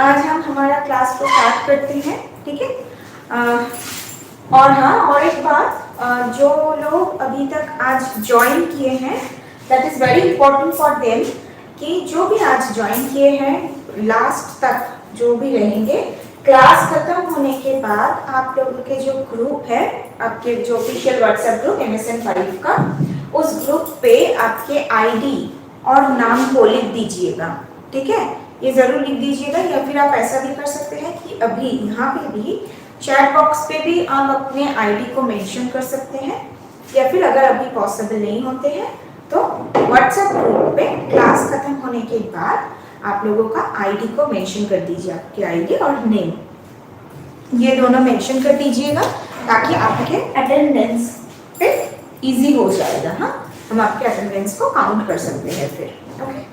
आज हम हमारा क्लास को स्टार्ट करते हैं, ठीक है। और हाँ, और एक बात, जो लोग अभी तक आज ज्वाइन किए हैं, that is very important for them, कि जो भी आज ज्वाइन किए हैं लास्ट तक जो भी रहेंगे, क्लास खत्म होने के बाद आप लोगों के जो ग्रुप है, आपके जो ऑफिशियल व्हाट्सएप ग्रुप MSN5 का, उस ग्रुप पे आपके आईडी और नाम को लिख दीजिएगा, ठीक है। ये जरूर लिख दीजिएगा, या फिर आप ऐसा भी कर सकते हैं कि अभी यहाँ पे भी चैट बॉक्स पे भी आप अपने आईडी को मेंशन कर सकते हैं, या फिर अगर अभी पॉसिबल नहीं होते हैं तो व्हाट्सएप ग्रुप पे क्लास खत्म होने के बाद आप लोगों का आईडी को मेंशन कर दीजिए, आपके आईडी और नेम, ये दोनों मेंशन कर दीजिएगा, ताकि आपके अटेंडेंस पे इजी हो जाएगा। हाँ, हम आपके अटेंडेंस को काउंट कर सकते हैं फिर। ओके,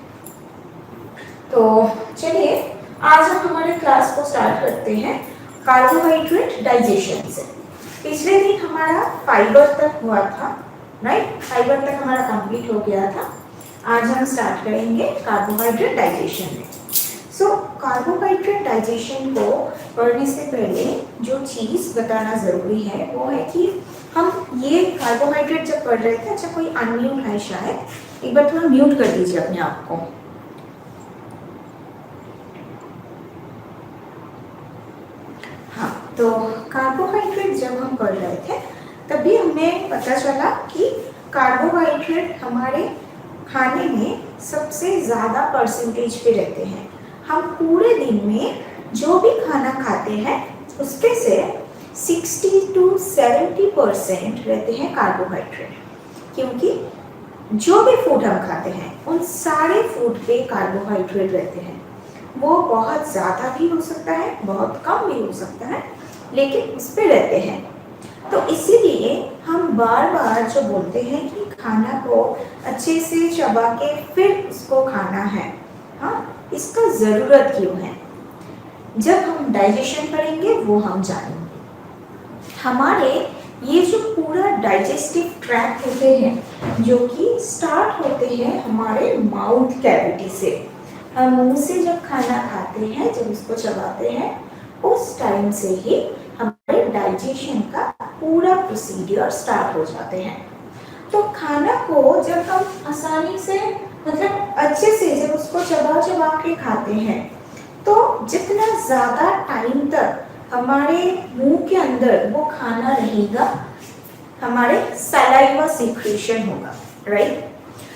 तो चलिए आज हम हमारे क्लास को स्टार्ट करते हैं कार्बोहाइड्रेट डाइजेशन से। पिछले दिन हमारा फाइबर तक हुआ था, राइट, फाइबर तक हमारा कंप्लीट हो गया था। आज हम स्टार्ट करेंगे कार्बोहाइड्रेट डाइजेशन में। सो कार्बोहाइड्रेट डाइजेशन को पढ़ने से पहले जो चीज़ बताना ज़रूरी है वो है कि हम ये कार्बोहाइड्रेट जब पढ़ रहे थे, अच्छा कोई अनम्यूट है शायद, एक बार थोड़ा म्यूट कर दीजिए अपने आप को। हाँ, तो कार्बोहाइड्रेट जब हम पढ़ रहे थे तभी हमें पता चला कि कार्बोहाइड्रेट हमारे खाने में सबसे ज़्यादा परसेंटेज पे रहते हैं। हम पूरे दिन में जो भी खाना खाते हैं उसके से 60 to 70% रहते हैं कार्बोहाइड्रेट, क्योंकि जो भी फूड हम खाते हैं उन सारे फूड पे कार्बोहाइड्रेट रहते हैं। वो बहुत ज़्यादा भी हो सकता है, बहुत कम भी हो सकता है, लेकिन उस पे रहते हैं। तो इसीलिए हम बार बार जो बोलते हैं कि खाना को अच्छे से चबा के फिर उसको खाना है, हाँ, इसका ज़रूरत क्यों है, जब हम डाइजेशन पढ़ेंगे वो हम जानेंगे। हमारे ये जो पूरा डाइजेस्टिव ट्रैक्ट होते हैं, जो कि स्टार्ट होते हैं हमारे माउथ कैविटी से। हम मुंह से जब खाना खाते हैं, जब उसको चबाते हैं, उस टाइम से ही हमारे डाइजेशन का पूरा प्रोसीडियर स्टार्ट हो जाते हैं। तो खाना को जब हम आसानी से, मतलब अच्छे से जब उसको चबा चबा के खाते हैं, तो जितना ज़्यादा टाइम तक हमारे मुंह के अंदर वो खाना रहेगा, हमारे सलाइवा सिक्रीशन होगा, राइट।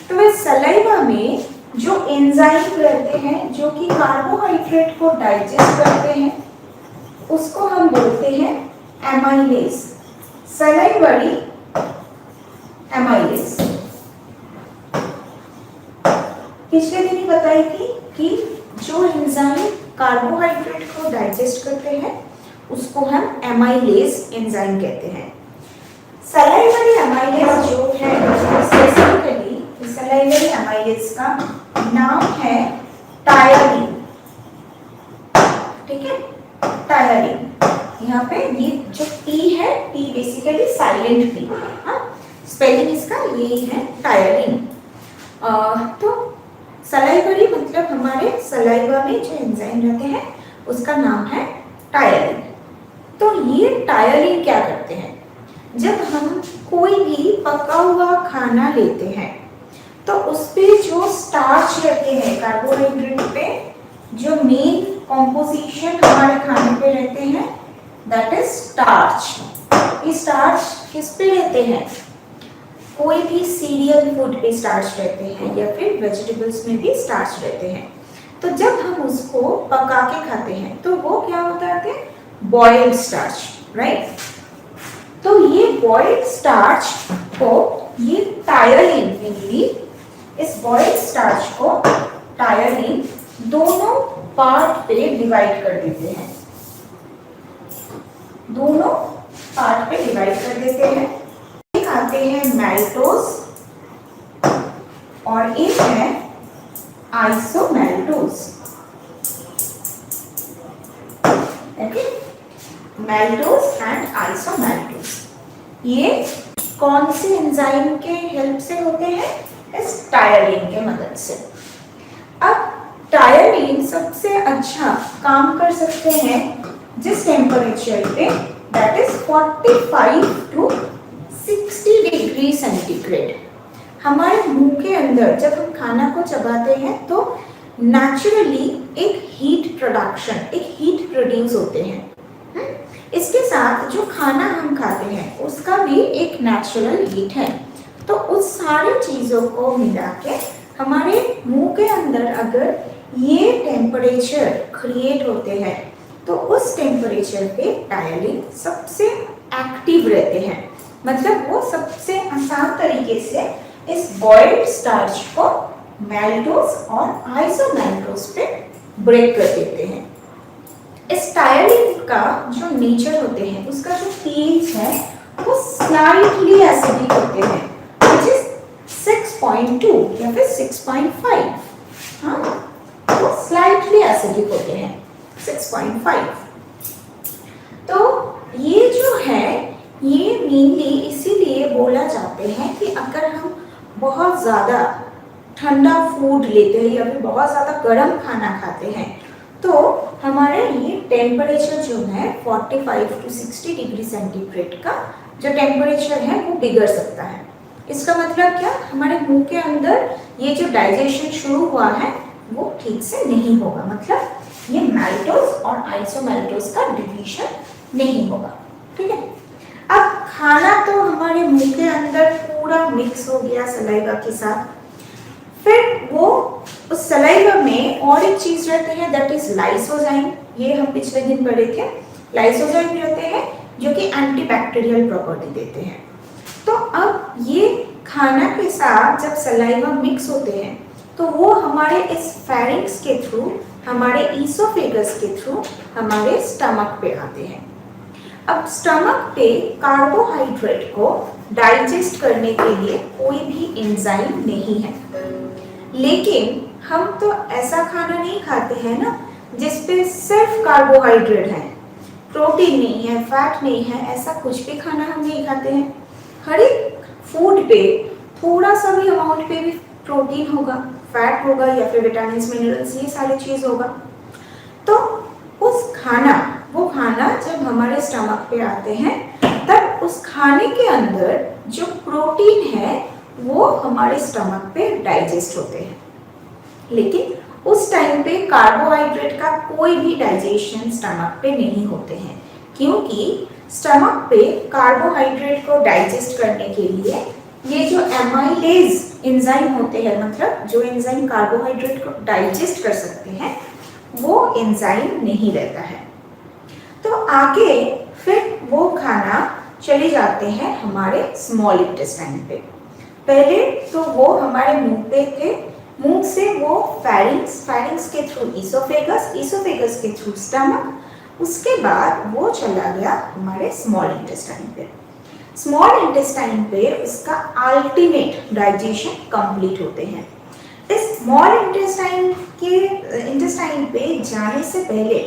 तो वह सलाइवा में जो एंजाइम रहते हैं जो कि कार्बोहाइड्रेट को डाइजेस्ट करते हैं, उसको हम बोलते हैं एमाइलेज, सलाइवरी एमाइलेज। पिछले दिन ही बताई थी कि जो एंजाइम कार्बोहाइड्रेट को डाइजेस्ट करते हैं उसको हम एमाइलेज एंजाइम कहते हैं। सलाइवरी एमाइलेज जो है, स्पेसिफिकली सलाइवरी एमाइलेज का नाम है टायरिन, ठीक है, टायरिन। यहाँ पे ये जो टी है, टी बेसिकली साइलेंट टी, हाँ, स्पेलिंग इसका यही है, टायरिन। तो सलाइवरी मतलब हमारे सलाइवा में जो एंजाइम रहते हैं उसका नाम है टायरिन। तो ये टायरिन क्या करते हैं, जब हम कोई भी पका हुआ खाना लेते हैं तो उस पे जो स्टार्च रहते हैं, कार्बोहाइड्रेट पे जो मेन कॉम्पोजिशन हमारे खाने पे रहते हैं, दैट इज स्टार्च। ये स्टार्च किस पे रहते हैं, कोई भी सीरियल फूड पे स्टार्च रहते हैं, या फिर वेजिटेबल्स में भी स्टार्च रहते हैं। तो जब हम उसको पका के खाते हैं तो वो क्या होता है, बॉइल्ड स्टार्च, राइट। तो ये बॉइल्ड स्टार्च को ये टायरिन, मेनली इस बॉइल्ड स्टार्च को टायरिन दोनों पार्ट पे डिवाइड कर देते हैं, दोनों पार्ट पे डिवाइड कर देते हैं। एक आते हैं मैल्टोज और एक है आइसोमेल्टोज, ओके, मैल्टोज एंड आइसोमेल्टोज। ये कौन से एंजाइम के हेल्प से होते हैं, इस टायरिन के मदद से। अब टायरिन आयोडीन सबसे अच्छा काम कर सकते हैं जिस टेम्परेचर पे, that is 45 to 60 degree centigrade. हमारे मुंह के अंदर जब हम खाना को चबाते हैं तो नेचुरली एक हीट प्रोड्यूस होते हैं। इसके साथ जो खाना हम खाते हैं उसका भी एक नेचुरल हीट है। तो उस सारी चीज़ों को मिला के हमारे मुंह के अंदर अगर ये टेम्परेचर क्रिएट होते हैं तो उस टेम्परेचर पे टायलिन सबसे एक्टिव रहते हैं। मतलब वो सबसे आसान तरीके से इस बॉइल्ड स्टार्च को मैल्टोज और आइसोमैल्टोज पे ब्रेक कर देते हैं। इस टायलिन का जो नेचर होते हैं, उसका जो पीएच है वो स्लाइटली एसिडिक होते हैं, which is 6.2 या फिर 6.5। हाँ, वो स्लाइटली एसिडिक होते हैं 6.5। तो ये जो है ये मेनली इसीलिए बोला जाते हैं कि अगर हम बहुत ज़्यादा ठंडा फूड लेते हैं या फिर बहुत ज़्यादा गर्म खाना खाते हैं तो हमारे ये टेम्परेचर जो है 45 टू 60 डिग्री सेंटीग्रेड का जो टेम्परेचर है वो बिगड़ सकता है। इसका मतलब क्या, हमारे मुंह के अंदर ये जो डाइजेशन शुरू हुआ है वो ठीक से नहीं होगा, मतलब ये मैल्टोज और आइसोमैल्टोज का डिवीजन नहीं होगा। ठीक है, अब खाना तो हमारे मुंह के अंदर पूरा मिक्स हो गया सलाइवा के साथ, फिर वो उस सलाइवा में और एक चीज रहते हैं दैट इज लाइसोजाइम। ये हम पिछले दिन पढ़े थे। लाइसोजाइम रहते हैं जो कि एंटीबैक्टीरियल प्रॉपर्टी देते हैं। तो अब ये खाना के साथ जब सलाइवा मिक्स होते हैं तो वो हमारे इस फेरिंक्स के थ्रू, हमारे ईसोफेगस के थ्रू हमारे स्टमक पे आते हैं। अब स्टमक पे कार्बोहाइड्रेट को डाइजेस्ट करने के लिए कोई भी एंजाइम नहीं है, लेकिन हम तो ऐसा खाना नहीं खाते हैं ना जिसपे सिर्फ कार्बोहाइड्रेट है, प्रोटीन नहीं है, फैट नहीं है, ऐसा कुछ भी खाना हम नहीं खाते हैं। हर एक फूड पे थोड़ा सा भी अमाउंट पे भी प्रोटीन होगा, फैट होगा या फिर विटामिन मिनरल्स, ये सारी चीज होगा। तो वो खाना जब हमारे स्टमक पे आते हैं तब उस खाने के अंदर जो प्रोटीन है वो हमारे स्टमक पे डाइजेस्ट होते हैं, लेकिन उस टाइम पे कार्बोहाइड्रेट का कोई भी डाइजेशन स्टमक पे नहीं होते हैं, क्योंकि स्टमक पे कार्बोहाइड्रेट को डाइजेस्ट करने के लिए ये जो एमाइलेज एंजाइम होते हैं, मतलब जो एंजाइम कार्बोहाइड्रेट को डाइजेस्ट कर सकते हैं, वो एंजाइम नहीं रहता है। तो आगे फिर वो खाना चले जाते हैं हमारे स्मॉल इंटेस्टाइन पे। पहले तो वो हमारे मुंह पे थे, मुंह से वो फेरिंक्स के थ्रू ईसोफेगस के थ्रू स्टमक, उसके बाद वो चला गया हमारे स्मॉल इंटेस्टाइन पे। स्मॉल इंटेस्टाइन पे उसका अल्टीमेट डाइजेशन कंप्लीट होते हैं। इस स्मॉल इंटेस्टाइन पे जाने से पहले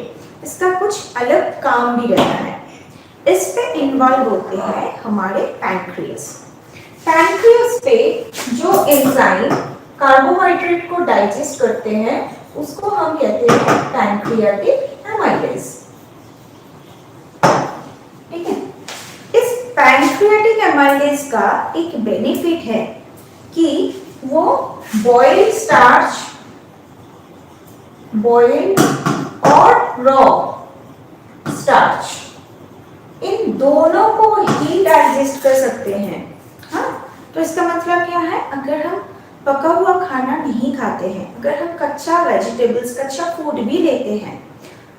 इसका कुछ अलग काम भी रहता है। इस पे इन्वॉल्व होते हैं हमारे पैंक्रियास पे जो एंजाइम कार्बोहाइड्रेट को डाइजेस्ट करते हैं उसको हम कहते हैं पैंक्रियाटिक एमाइलेज। ठीक है, इस पैंक्रियाटिक एमाइलेज का एक बेनिफिट है कि वो बॉइल्ड और रॉ स्टार्च इन दोनों को ही डाइजेस्ट कर सकते हैं। हाँ, तो इसका मतलब क्या है, अगर हम पका हुआ खाना नहीं खाते हैं, अगर हम कच्चा वेजिटेबल्स, कच्चा फूड भी लेते हैं,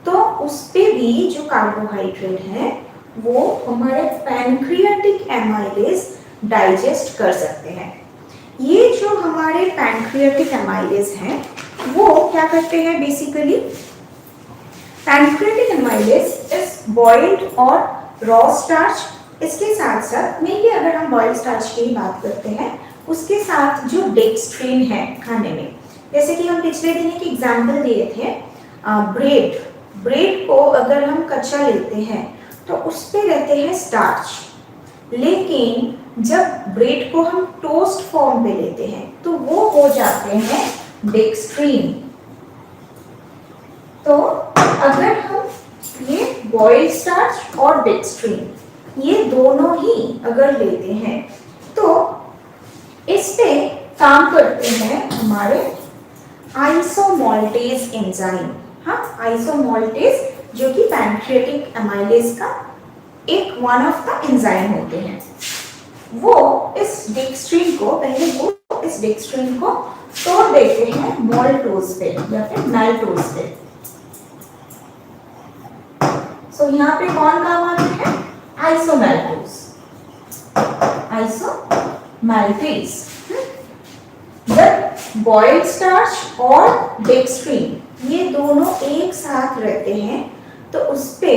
तो उस पे भी जो कार्बोहाइड्रेट है वो हमारे पैंक्रियाटिक एमाइलेज डाइजेस्ट कर सकते हैं। ये जो हमारे पैंक्रियाटिक एमाइलेज हैं वो क्या करते हैं, बेसिकली पैंक्रियाटिक एमाइलेज इस बॉइल्ड और रॉ स्टार्च, इसके साथ साथ मेनली अगर हम बॉइल्ड स्टार्च की बात करते हैं उसके साथ जो डेक्स्ट्रिन है खाने में, जैसे कि हम पिछले दिन एक एग्जाम्पल दिए थे, ब्रेड को अगर हम कच्चा लेते हैं तो उस पे रहते हैं स्टार्च, लेकिन जब ब्रेड को हम टोस्ट फॉर्म पे लेते हैं तो वो हो जाते हैं डेक्स्ट्रिन। तो अगर हम ये बॉइल्ड स्टार्च और डेक्स्ट्रीन ये दोनों ही अगर लेते हैं तो इस पे काम करते हैं हमारे आइसोमोल्टेज एंजाइम। हाँ, आइसोमोल्टेज जो कि पैनक्रियाटिक एमाइलेज का एक वन ऑफ द एंजाइम होते हैं। वो इस डेक्स्ट्रीन को पहले वो इस डेक्स्ट्रीन को तोड़ देते हैं मोल्टोज पे या फिर मैल्टोज पे। सो यहाँ पे कौन काम आते हैं? आइसोमैल्टोज, आइसोमैल्टेज। जब बॉइल्ड स्टार्च और डेक्स्ट्रीन ये दोनों एक साथ रहते हैं तो उसपे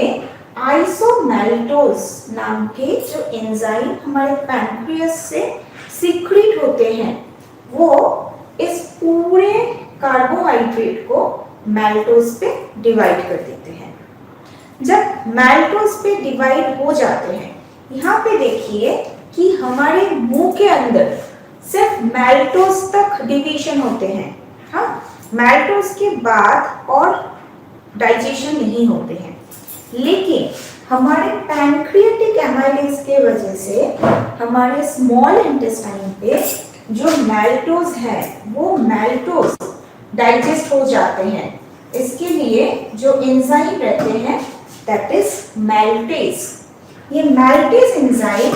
आइसोमैल्टोज नाम के जो एंजाइम हमारे पैनक्रियास से सीक्रेट होते हैं वो इस पूरे कार्बोहाइड्रेट को मैल्टोज पे डिवाइड कर देते हैं। जब मैल्टोज पे डिवाइड हो जाते हैं, यहाँ पे देखिए कि हमारे मुंह के अंदर सिर्फ मैल्टोज तक डिवीजन होते हैं। हाँ, मैल्टोज के बाद और डाइजेशन नहीं होते हैं, लेकिन हमारे पैनक्रियाटिक एमाइलेज के वजह से हमारे स्मॉल इंटेस्टाइन पे जो मैल्टोज है वो मैल्टोज डाइजेस्ट हो जाते हैं। इसके लिए जो एंजाइम रहते हैं दैट इज मैल्टेज। ये maltase enzyme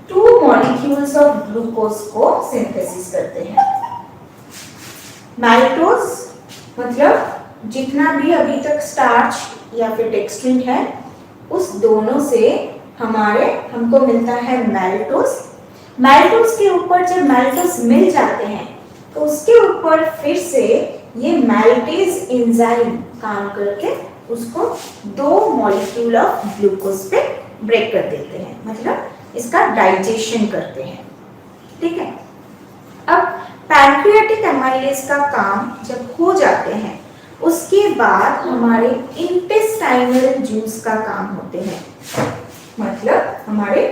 2 molecules of glucose को सिंथेसिस करते हैं। मैल्टोज मतलब जितना भी अभी तक स्टार्च या फिर डेक्स्ट्रीन है उस दोनों से हमको मिलता है मैल्टोज। मैल्टोज के ऊपर जब मैल्टोज मिल जाते हैं तो उसके ऊपर फिर से ये मैल्टेज एंजाइम काम करके उसको 2 मॉलिक्यूल ऑफ ग्लूकोज पे ब्रेक कर देते हैं, मतलब इसका डाइजेशन करते हैं। ठीक है, अब पैनक्रियाटिक एमाइलेज का काम जब हो जाते हैं उसके बाद हमारे इंटेस्टाइनल जूस का काम होते हैं, मतलब हमारे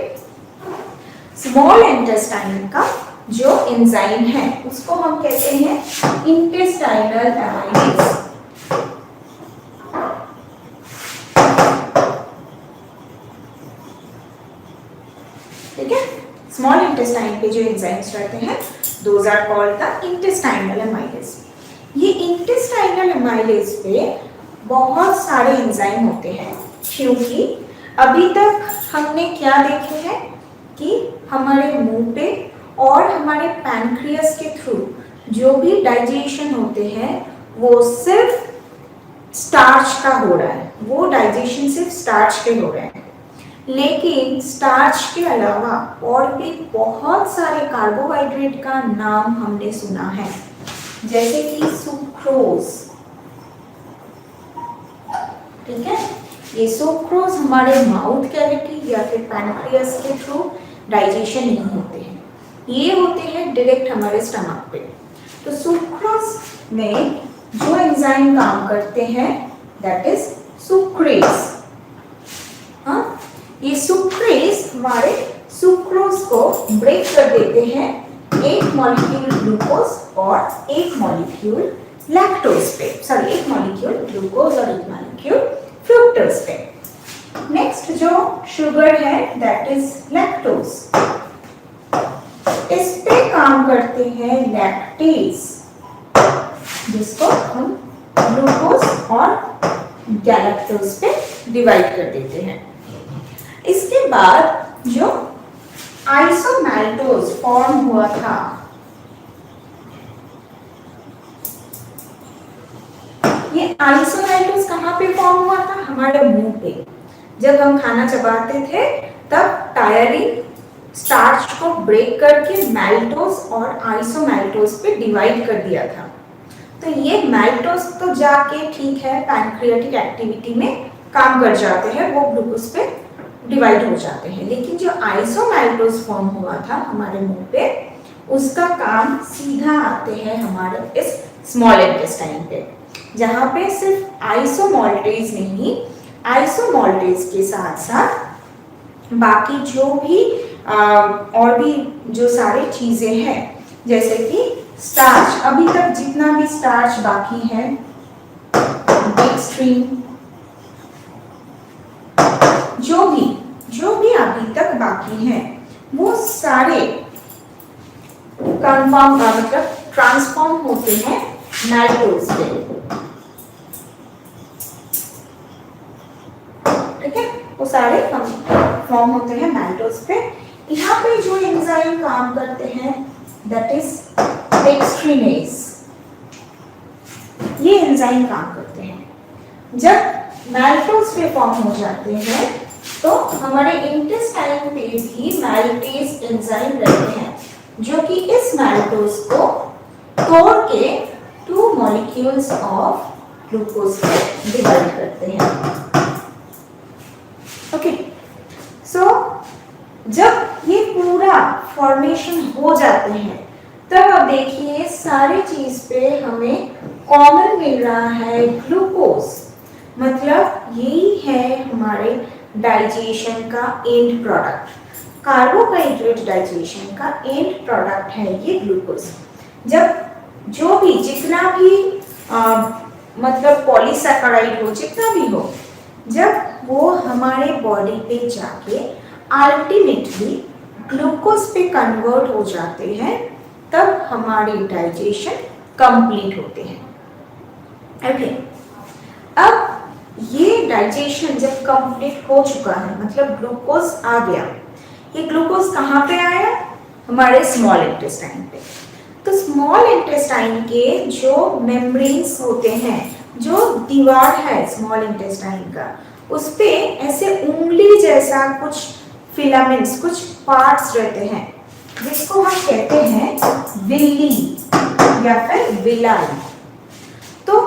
स्मॉल इंटेस्टाइन का जो एंजाइम है उसको हम कहते हैं इंटेस्टाइनल एमाइलेज। ठीक है, स्मॉल इंटेस्टाइन पे जो एंजाइम्स रहते हैं those are called the intestinal amylase. ये इंटेस्टाइनल एमाइलेज पे बहुत सारे एंजाइम होते हैं, क्योंकि अभी तक हमने क्या देखे हैं कि हमारे मुंह पे और हमारे पैनक्रियास के थ्रू जो भी डाइजेशन होते हैं वो सिर्फ स्टार्च का हो रहा है, वो डाइजेशन सिर्फ स्टार्च के हो रहे हैं। लेकिन स्टार्च के अलावा और भी बहुत सारे कार्बोहाइड्रेट का नाम हमने सुना है, जैसे कि सुक्रोज। ठीक है, ये सुक्रोज हमारे माउथ कैविटी या फिर पैनक्रियास के थ्रू डाइजेशन नहीं होते हैं, ये होते हैं डायरेक्ट हमारे स्टमक पे। तो सुक्रोज में जो एंजाइम काम करते हैं दैट इज सुक्रेज। हाँ, ये सुक्रेज हमारे सुक्रोज को ब्रेक कर देते हैं एक मॉलिक्यूल ग्लूकोज और एक मॉलिक्यूल लैक्टोज पे, सॉरी एक मॉलिक्यूल ग्लूकोज और एक मॉलिक्यूल फ्रुक्टोज पे। नेक्स्ट जो शुगर है दैट इज लैक्टोज, इस पे काम करते हैं लैक्टेज, जिसको हम ग्लूकोज और गैलेक्टोज पे डिवाइड कर देते हैं। इसके बाद जो आइसोमैल्टोज फॉर्म हुआ था, ये आइसोमैल्टोज कहाँ पे फॉर्म हुआ था? हमारे मुंह पे। जब हम खाना चबाते थे तब टायरिंग स्टार्च को ब्रेक करके मैल्टोज और आइसोमैल्टोज पे डिवाइड कर दिया था। तो ये मैल्टोज तो जाके ठीक है पैनक्रियाटिक एक्टिविटी में काम कर जाते हैं, वो ग्लूकोज पे डिवाइड हो जाते हैं, लेकिन जो आइसोमैल्टोज फॉर्म हुआ था हमारे मुंह पे उसका काम सीधा आते हैं हमारे इस स्मॉल इंटेस्टाइन पे, जहाँ पे सिर्फ आइसोमोल्टेज नहीं, आइसोमोल्टेज के साथ साथ बाकी जो भी और भी जो सारी चीजें हैं, जैसे कि स्टार्च, अभी तक जितना भी स्टार्च बाकी है डेक्स्ट्रीन, जो भी अभी तक बाकी हैं वो सारे कन्फर्म मतलब ट्रांसफॉर्म होते हैं मैल्टोज पे। ठीक है, वो सारे फॉर्म होते हैं मैल्टोज पे। यहाँ पे जो एंजाइम काम करते हैं दैट इज डेक्स्ट्रीनेज। ये एंजाइम काम करते हैं। जब मैल्टोज पे फॉर्म हो जाते हैं तो हमारे इंटेस्टाइन पे भी मैल्टेज एंजाइम रहते हैं जो कि इस मैल्टोज को तोड़ के 2 मॉलिक्यूल्स ऑफ ग्लूकोज पे डिवाइड करते हैं। ओके, सो जब ये पूरा फॉर्मेशन हो जाते हैं तब अब देखिए सारी चीज पे हमें कॉमन मिल रहा है ग्लूकोज। मतलब यही है हमारे डाइजेशन का एंड प्रोडक्ट। कार्बोहाइड्रेट डाइजेशन का एंड प्रोडक्ट है ये ग्लूकोज। जब जो भी जितना भी मतलब पॉलीसैकेराइड हो, जितना भी हो, जब वो हमारे बॉडी पे जाके अल्टीमेटली ग्लूकोज पे कन्वर्ट हो जाते हैं तब हमारी डाइजेशन कंप्लीट होते हैं। ओके, अब ये डाइजेशन जब कंप्लीट हो चुका है मतलब ग्लूकोज आ गया, ये ग्लूकोज कहाँ पे आया? हमारे स्मॉल इंटेस्टाइन पे। तो स्मॉल इंटेस्टाइन के जो मेम्ब्रेन्स होते हैं, जो दीवार है स्मॉल इंटेस्टाइन का, उस पे ऐसे उंगली जैसा कुछ फिलामेंट्स, कुछ पार्ट्स रहते हैं जिसको हम कहते हैं विल्ली या फिर विलाई। तो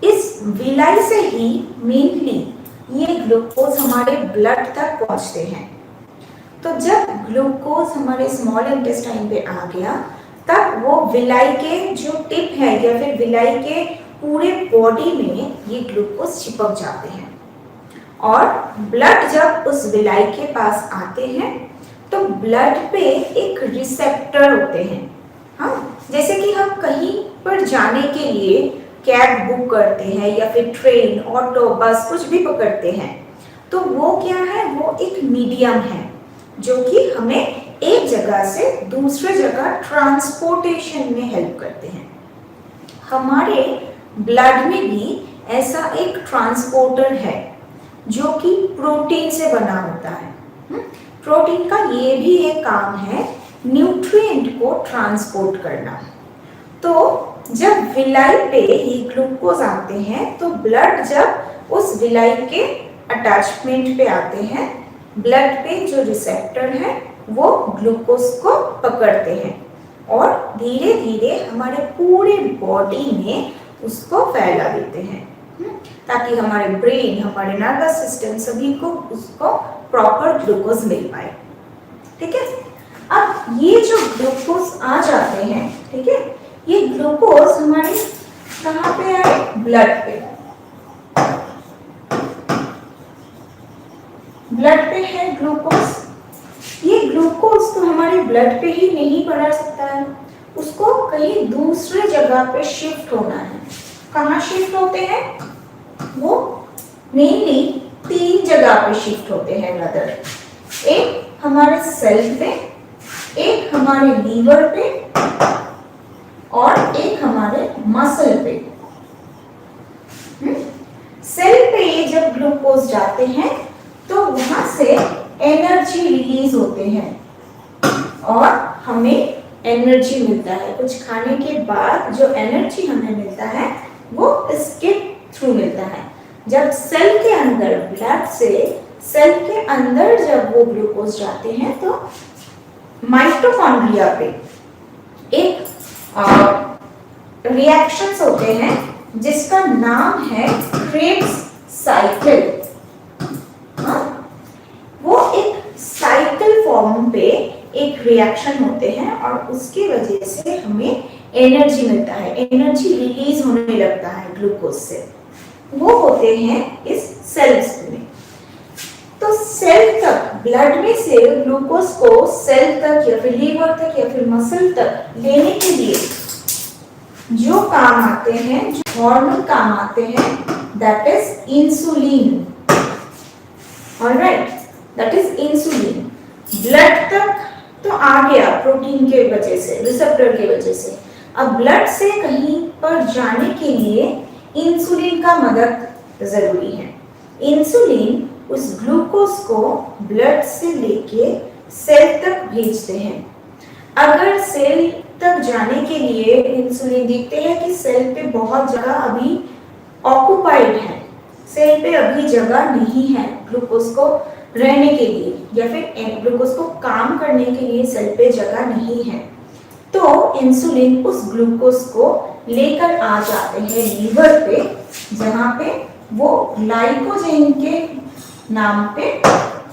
इस विलाई से ही मेनली ये ग्लूकोज हमारे ब्लड तक पहुंचते हैं। तो जब ग्लूकोज हमारे स्मॉल इंटेस्टाइन पे आ गया तब वो विलाई के जो टिप है या फिर विलाई के पूरे बॉडी में ये ग्लूकोज चिपक जाते हैं और ब्लड जब उस विलाई के पास आते हैं तो ब्लड पे एक रिसेप्टर होते हैं। हाँ, जैसे कि हम कहीं पर जाने के लिए कैब बुक करते हैं या फिर ट्रेन, ऑटो, बस कुछ भी पकड़ते हैं तो वो क्या है? वो एक मीडियम है जो कि हमें एक जगह से दूसरे जगह ट्रांसपोर्टेशन में हेल्प करते हैं। हमारे ब्लड में भी ऐसा एक ट्रांसपोर्टर है जो कि प्रोटीन से बना होता है। प्रोटीन का ये भी एक काम है न्यूट्रिएंट को ट्रांसपोर्ट करना। तो जब विलाई पे ये ग्लूकोज आते हैं तो ब्लड जब उस विलाई के अटैचमेंट पे आते हैं, ब्लड पे जो रिसेप्टर है वो ग्लूकोज को पकड़ते हैं और धीरे धीरे हमारे पूरे बॉडी में उसको फैला देते हैं ताकि हमारे ब्रेन, हमारे नर्वस सिस्टम सभी को उसको प्रॉपर ग्लूकोज मिल पाए। ठीक है, अब ये जो ग्लूकोज आ जाते हैं, ठीक है, ये ग्लूकोज हमारे कहाँ पे आए? ब्लड पे। ब्लड पे है ग्लूकोज। ये ग्लूकोज तो हमारे ब्लड पे ही नहीं बढ़ा सकता है, उसको कहीं दूसरे जगह पे शिफ्ट होना है। कहाँ शिफ्ट होते हैं? वो मेनली 3 जगह पे शिफ्ट होते हैं ब्रदर। एक हमारे सेल पे, एक हमारे लीवर पे और एक हमारे मसल पे। सेल पे ये जब ग्लूकोज जाते हैं तो वहां से एनर्जी रिलीज होते हैं और हमें एनर्जी मिलता है। कुछ खाने के बाद जो एनर्जी हमें मिलता है वो इसके थ्रू मिलता है। जब सेल के अंदर, ब्लड से सेल के अंदर जब वो ग्लूकोज जाते हैं तो माइटोकॉन्ड्रिया पे एक रिएक्शंस होते हैं जिसका नाम है क्रेब्स साइकिल। वो एक साइकिल फॉर्म पे एक रिएक्शन होते हैं और उसकी वजह से हमें एनर्जी मिलता है, एनर्जी रिलीज होने लगता है ग्लूकोज से। वो होते हैं इस सेल्स में। तो सेल तक, ब्लड में से ग्लूकोज को सेल तक या फिर लीवर तक या फिर मसल तक लेने के लिए जो काम आते हैं, जो हार्मोन काम आते हैं, that is insulin. Alright, that is insulin. Blood तक तो आ गया प्रोटीन के वजह से, रिसेप्टर की वजह से। अब ब्लड से कहीं पर जाने के लिए इंसुलिन का मदद जरूरी है। इंसुलिन उस ग्लूकोज को ब्लड से लेके सेल तक भेजते हैं। अगर सेल तक जाने के लिए इंसुलिन देखते हैं कि सेल पे बहुत जगह अभी ऑक्युपाइड है, सेल पे अभी जगह नहीं है ग्लूकोज को रहने के लिए, या फिर ग्लूकोज को काम करने के लिए सेल पे जगह नहीं है, तो इंसुलिन उस ग्लूकोज को लेकर आ जाते हैं लीवर पे, जहां पे वो ग्लाइकोजेन के नाम पे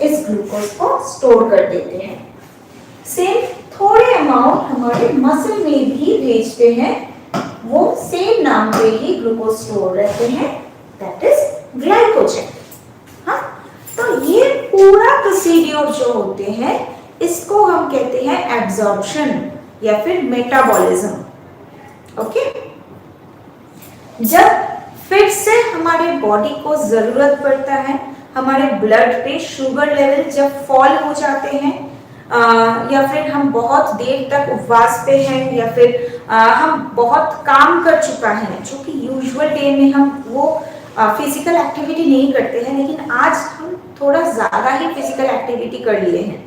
इस ग्लूकोज को स्टोर कर देते हैं। सेम थोड़े अमाउंट हमारे मसल में भी भेजते हैं, वो सेम नाम पे ही ग्लूकोज स्टोर रहते हैं, दैट इज ग्लाइकोजेन। हाँ, तो ये पूरा प्रोसीड्यूर जो होते हैं इसको हम कहते हैं एब्जॉर्प्शन या फिर मेटाबॉलिज्म। ओके, जब फिर से हमारे बॉडी को जरूरत पड़ता है, हमारे ब्लड पे शुगर लेवल जब फॉल हो जाते हैं, या फिर हम बहुत देर तक उपवास पे हैं, या फिर हम बहुत काम कर चुका है, जो कि यूजुअल डे में हम वो फिजिकल एक्टिविटी नहीं करते हैं, लेकिन आज हम थोड़ा ज़्यादा ही फिजिकल एक्टिविटी कर लिए हैं,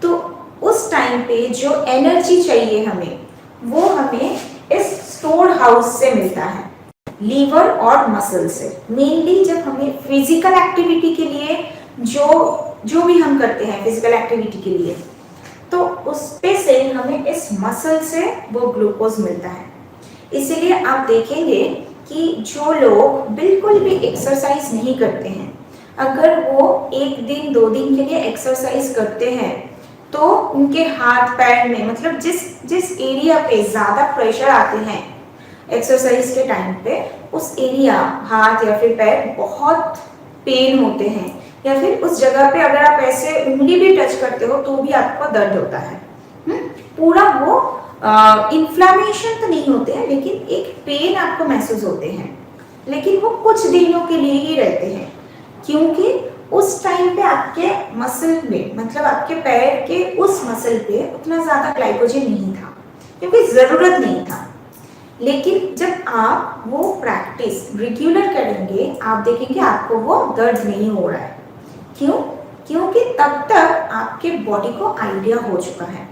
तो उस टाइम पे जो एनर्जी चाहिए हमें, वो हमें इस स्टोर हाउस से मिलता है, लीवर और मसल से। मेनली जब हमें फिजिकल एक्टिविटी के लिए जो भी हम करते हैं फिजिकल एक्टिविटी के लिए, तो उस पे से हमें इस मसल से वो ग्लूकोज मिलता है। इसीलिए आप देखेंगे कि जो लोग बिल्कुल भी एक्सरसाइज नहीं करते हैं, अगर वो 1 दिन 2 दिन के लिए एक्सरसाइज करते हैं, तो उनके हाथ पैर में, मतलब जिस एरिया पे ज़्यादा प्रेशर आते हैं एक्सरसाइज के टाइम पे, उस एरिया, हाथ या फिर पैर बहुत पेन होते हैं, या फिर उस जगह पे अगर आप ऐसे उंगली भी टच करते हो तो भी आपको दर्द होता है। पूरा वो इन्फ्लामेशन तो नहीं होते हैं, लेकिन एक पेन आपको महसूस होते हैं, लेकिन वो कुछ दिनों के लिए ही रहते हैं, क्योंकि उस टाइम पे आपके मसल में, मतलब आपके पैर के उस मसल पे उतना ज़्यादा ग्लाइकोजन नहीं था, क्योंकि ज़रूरत नहीं था। लेकिन जब आप वो प्रैक्टिस रेगुलर करेंगे, आप देखेंगे आपको वो दर्द नहीं हो रहा है। क्यों? क्योंकि तब तक आपके बॉडी को आइडिया हो चुका है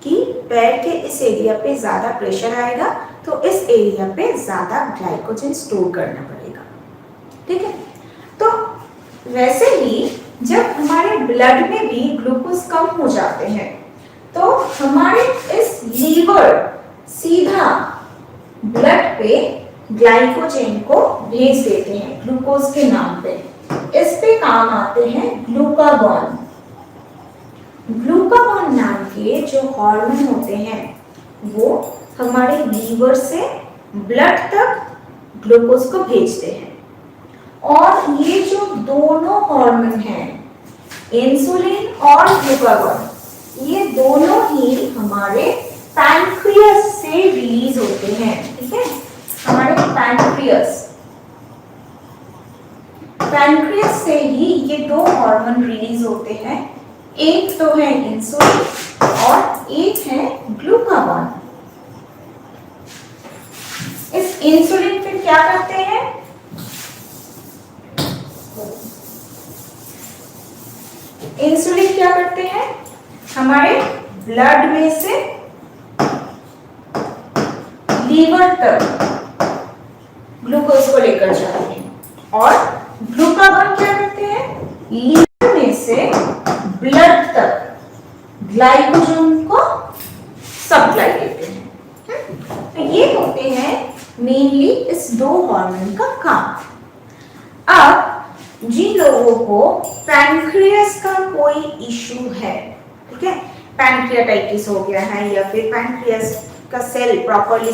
कि पैर के इस एरिया पे ज़्यादा प्रेशर आएगा, तो इस एरिया पे ज़्यादा ग्लाइकोजन स्टोर करना पड़ेगा। ठीक है, तो वैसे ही जब हमारे ब्लड में भी ग्लूकोज कम हो जाते हैं, तो हमारे इस लीवर सीधा ब्लड पे ग्लाइकोजेन को भेज देते हैं ग्लूकोज के नाम पे। इस पे काम आते हैं ग्लूकागॉन। ग्लूकागॉन नाम के जो हार्मोन होते हैं, वो हमारे लीवर से ब्लड तक ग्लूकोज को भेजते हैं। और ये जो दोनों हार्मोन हैं, इंसुलिन और ग्लूकागॉन, ये दोनों ही हमारे पैनक्रियास से रिलीज होते हैं। ठीक है, हमारे पैनक्रियास से ही ये 2 हार्मोन रिलीज होते हैं, एक तो है इंसुलिन और एक है ग्लूकागॉन। इस इंसुलिन फिर क्या करते हैं, इंसुलिन क्या करते हैं, हमारे ब्लड में से लीवर तक ग्लूकोज को लेकर जाते हैं, और ग्लूकागॉन क्या करते हैं, लीवर में से ब्लड तक ग्लाइकोजन को सप्लाई देते हैं। तो ये होते हैं मेनली इस 2 हार्मोन का काम। अब जिन लोगों को पैनक्रियास का कोई इशू है, ठीक है, पैनक्रियाटाइटिस हो गया है, या फिर पैनक्रियास का सेल प्रॉपर्ली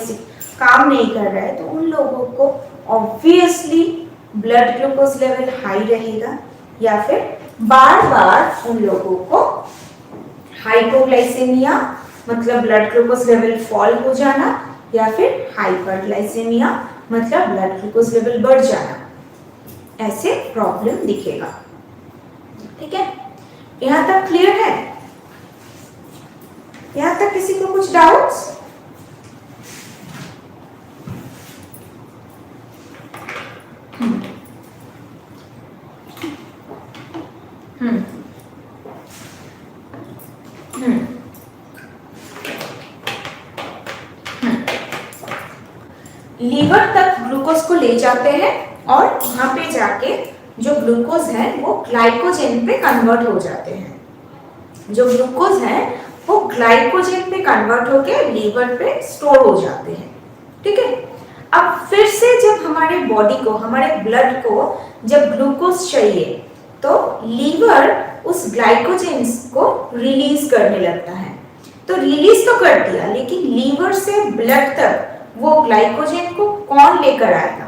काम नहीं कर रहा है, तो उन लोगों को obviously blood glucose level high रहेगा, या फिर बार बार उन लोगों को हाइपोग्लाइसेमिया, मतलब ब्लड ग्लूकोज लेवल फॉल हो जाना, या फिर हाइपरग्लाइसेमिया, मतलब ब्लड ग्लूकोज लेवल बढ़ जाना, ऐसे प्रॉब्लम दिखेगा। ठीक है, यहां तक क्लियर है? यहां तक किसी को कुछ डाउट्स? लीवर तक ग्लूकोज को ले जाते हैं और वहां पे जाके जो ग्लूकोज है वो ग्लाइकोजन पे कन्वर्ट हो जाते हैं। जो ग्लूकोज है वो ग्लाइकोजन पे कन्वर्ट होके लीवर पे स्टोर हो जाते हैं। ठीक है, अब फिर से जब हमारे बॉडी को, हमारे ब्लड को जब ग्लूकोज चाहिए तो लीवर उस ग्लाइकोजन को रिलीज करने लगता है। तो रिलीज तो कर दिया, लेकिन लीवर से ब्लड तक वो ग्लाइकोजन को कौन लेकर आएगा?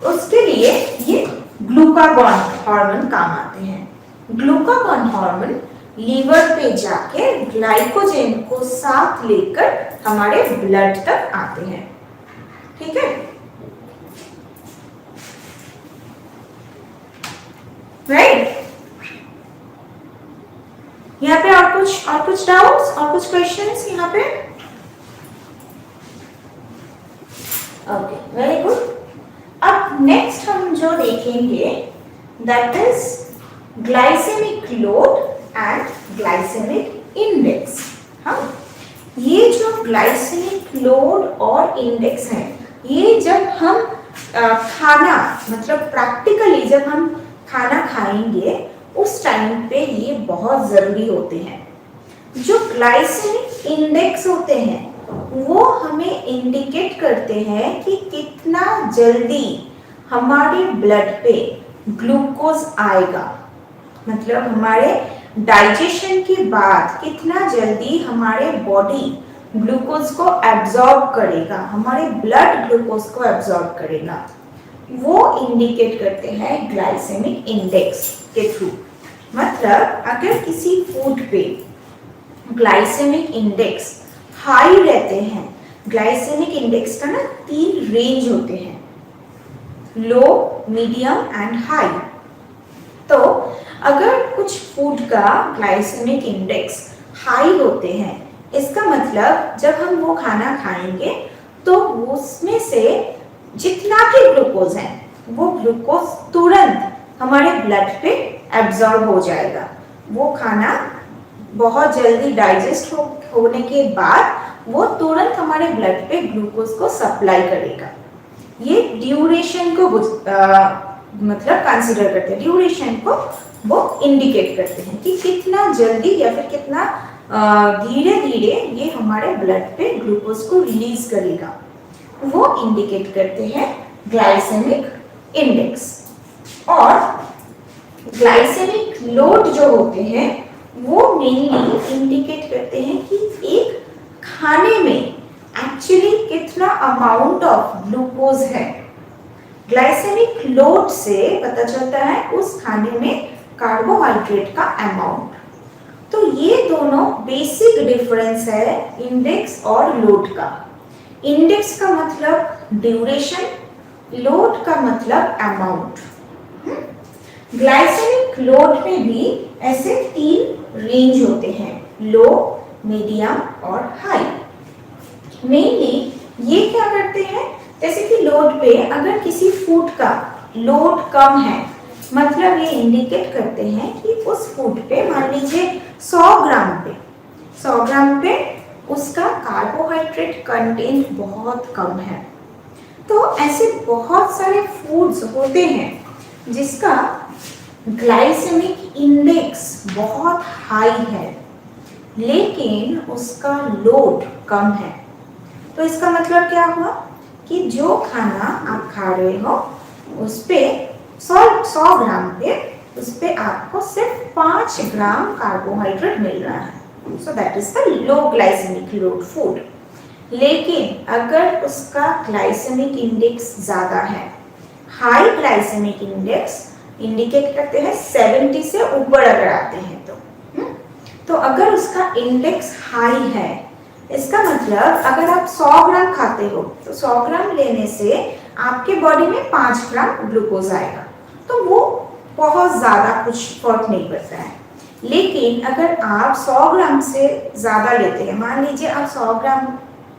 उसके लिए ये ग्लूकागॉन हार्मोन काम आते हैं। ग्लूकागॉन हार्मोन लीवर पे जाके ग्लाइकोजन को साथ लेकर हमारे ब्लड तक आते हैं। ठीक है, राइट? यहाँ पे और कुछ डाउट्स और कुछ क्वेश्चंस यहाँ पे? Okay, very good. अब नेक्स्ट हम जो देखेंगे that is glycemic load and glycemic index. हाँ, ये जो ग्लाइसेमिक लोड और इंडेक्स है, ये जब हम खाना मतलब प्रैक्टिकली जब हम खाना खाएंगे उस टाइम पे ये बहुत जरूरी होते हैं। जो ग्लाइसेमिक इंडेक्स होते हैं वो हमें इंडिकेट करते हैं कि कितना जल्दी हमारे ब्लड पे ग्लूकोज आएगा, मतलब हमारे डाइजेशन के बाद कितना जल्दी हमारे बॉडी ग्लूकोज को एब्जॉर्ब करेगा, हमारे ब्लड ग्लूकोज को एब्जॉर्ब करेगा, वो इंडिकेट करते हैं ग्लाइसेमिक इंडेक्स के थ्रू। मतलब अगर किसी फूड पे ग्लाइसेमिक इंडेक्स हाई रहते हैं, ग्लाइसेमिक इंडेक्स का ना 3 रेंज होते हैं, लो, मीडियम एंड हाई। तो अगर कुछ फूड का ग्लाइसेमिक इंडेक्स हाई होते हैं, इसका मतलब जब हम वो खाना खाएंगे तो उसमें से जितना भी ग्लूकोज है वो ग्लूकोज तुरंत हमारे ब्लड पे एब्जॉर्ब हो जाएगा। वो खाना बहुत जल्दी डाइजेस्ट होने के बाद वो तुरंत हमारे ब्लड पे ग्लूकोज को सप्लाई करेगा। ये ड्यूरेशन को मतलब कंसीडर करते हैं, ड्यूरेशन को वो इंडिकेट करते हैं कि कितना जल्दी या फिर कितना धीरे धीरे ये हमारे ब्लड पे ग्लूकोज को रिलीज करेगा, वो इंडिकेट करते हैं ग्लाइसेमिक इंडेक्स। और ग्लाइसेमिक लोड जो होते हैं वो मेनली इंडिकेट करते हैं कि एक खाने में एक्चुअली कितना अमाउंट ऑफ ग्लूकोज है। ग्लाइसेमिक लोड से पता चलता है उस खाने में कार्बोहाइड्रेट का अमाउंट। तो ये दोनों बेसिक डिफरेंस है इंडेक्स और लोड का। इंडेक्स का मतलब ड्यूरेशन, लोड का मतलब अमाउंट। ग्लाइसेमिक लोड में भी ऐसे 3 रेंज होते हैं, लो, मीडियम और हाई। मेनली ये क्या करते हैं, जैसे कि लोड पे अगर किसी फूड का लोड कम है, मतलब ये इंडिकेट करते हैं कि उस फूड पे मान लीजिए 100 ग्राम पे उसका कार्बोहाइड्रेट कंटेंट बहुत कम है। तो ऐसे बहुत सारे फूड्स होते हैं जिसका ग्लाइसेमिक इंडेक्स बहुत हाई है लेकिन उसका लोड कम है। तो इसका मतलब क्या हुआ कि जो खाना आप खा रहे हो उस पे 100 ग्राम पे उस पे आपको सिर्फ 5 ग्राम कार्बोहाइड्रेट मिल रहा है, so that is the low glycemic load food. लेकिन अगर उसका ग्लाइसेमिक इंडेक्स ज्यादा है, हाई ग्लाइसेमिक इंडेक्स इंडिकेट करते हैं 70 से ऊपर अगर आते हैं तो अगर उसका इंडेक्स हाई है, इसका मतलब अगर आप 100 ग्राम खाते हो तो 100 ग्राम लेने से आपके बॉडी में 5 ग्राम ग्लूकोज आएगा। तो वो बहुत ज़्यादा कुछ फर्क नहीं पड़ता है। लेकिन अगर आप 100 ग्राम से ज़्यादा लेते हैं, मान लीजिए आप 100 ग्राम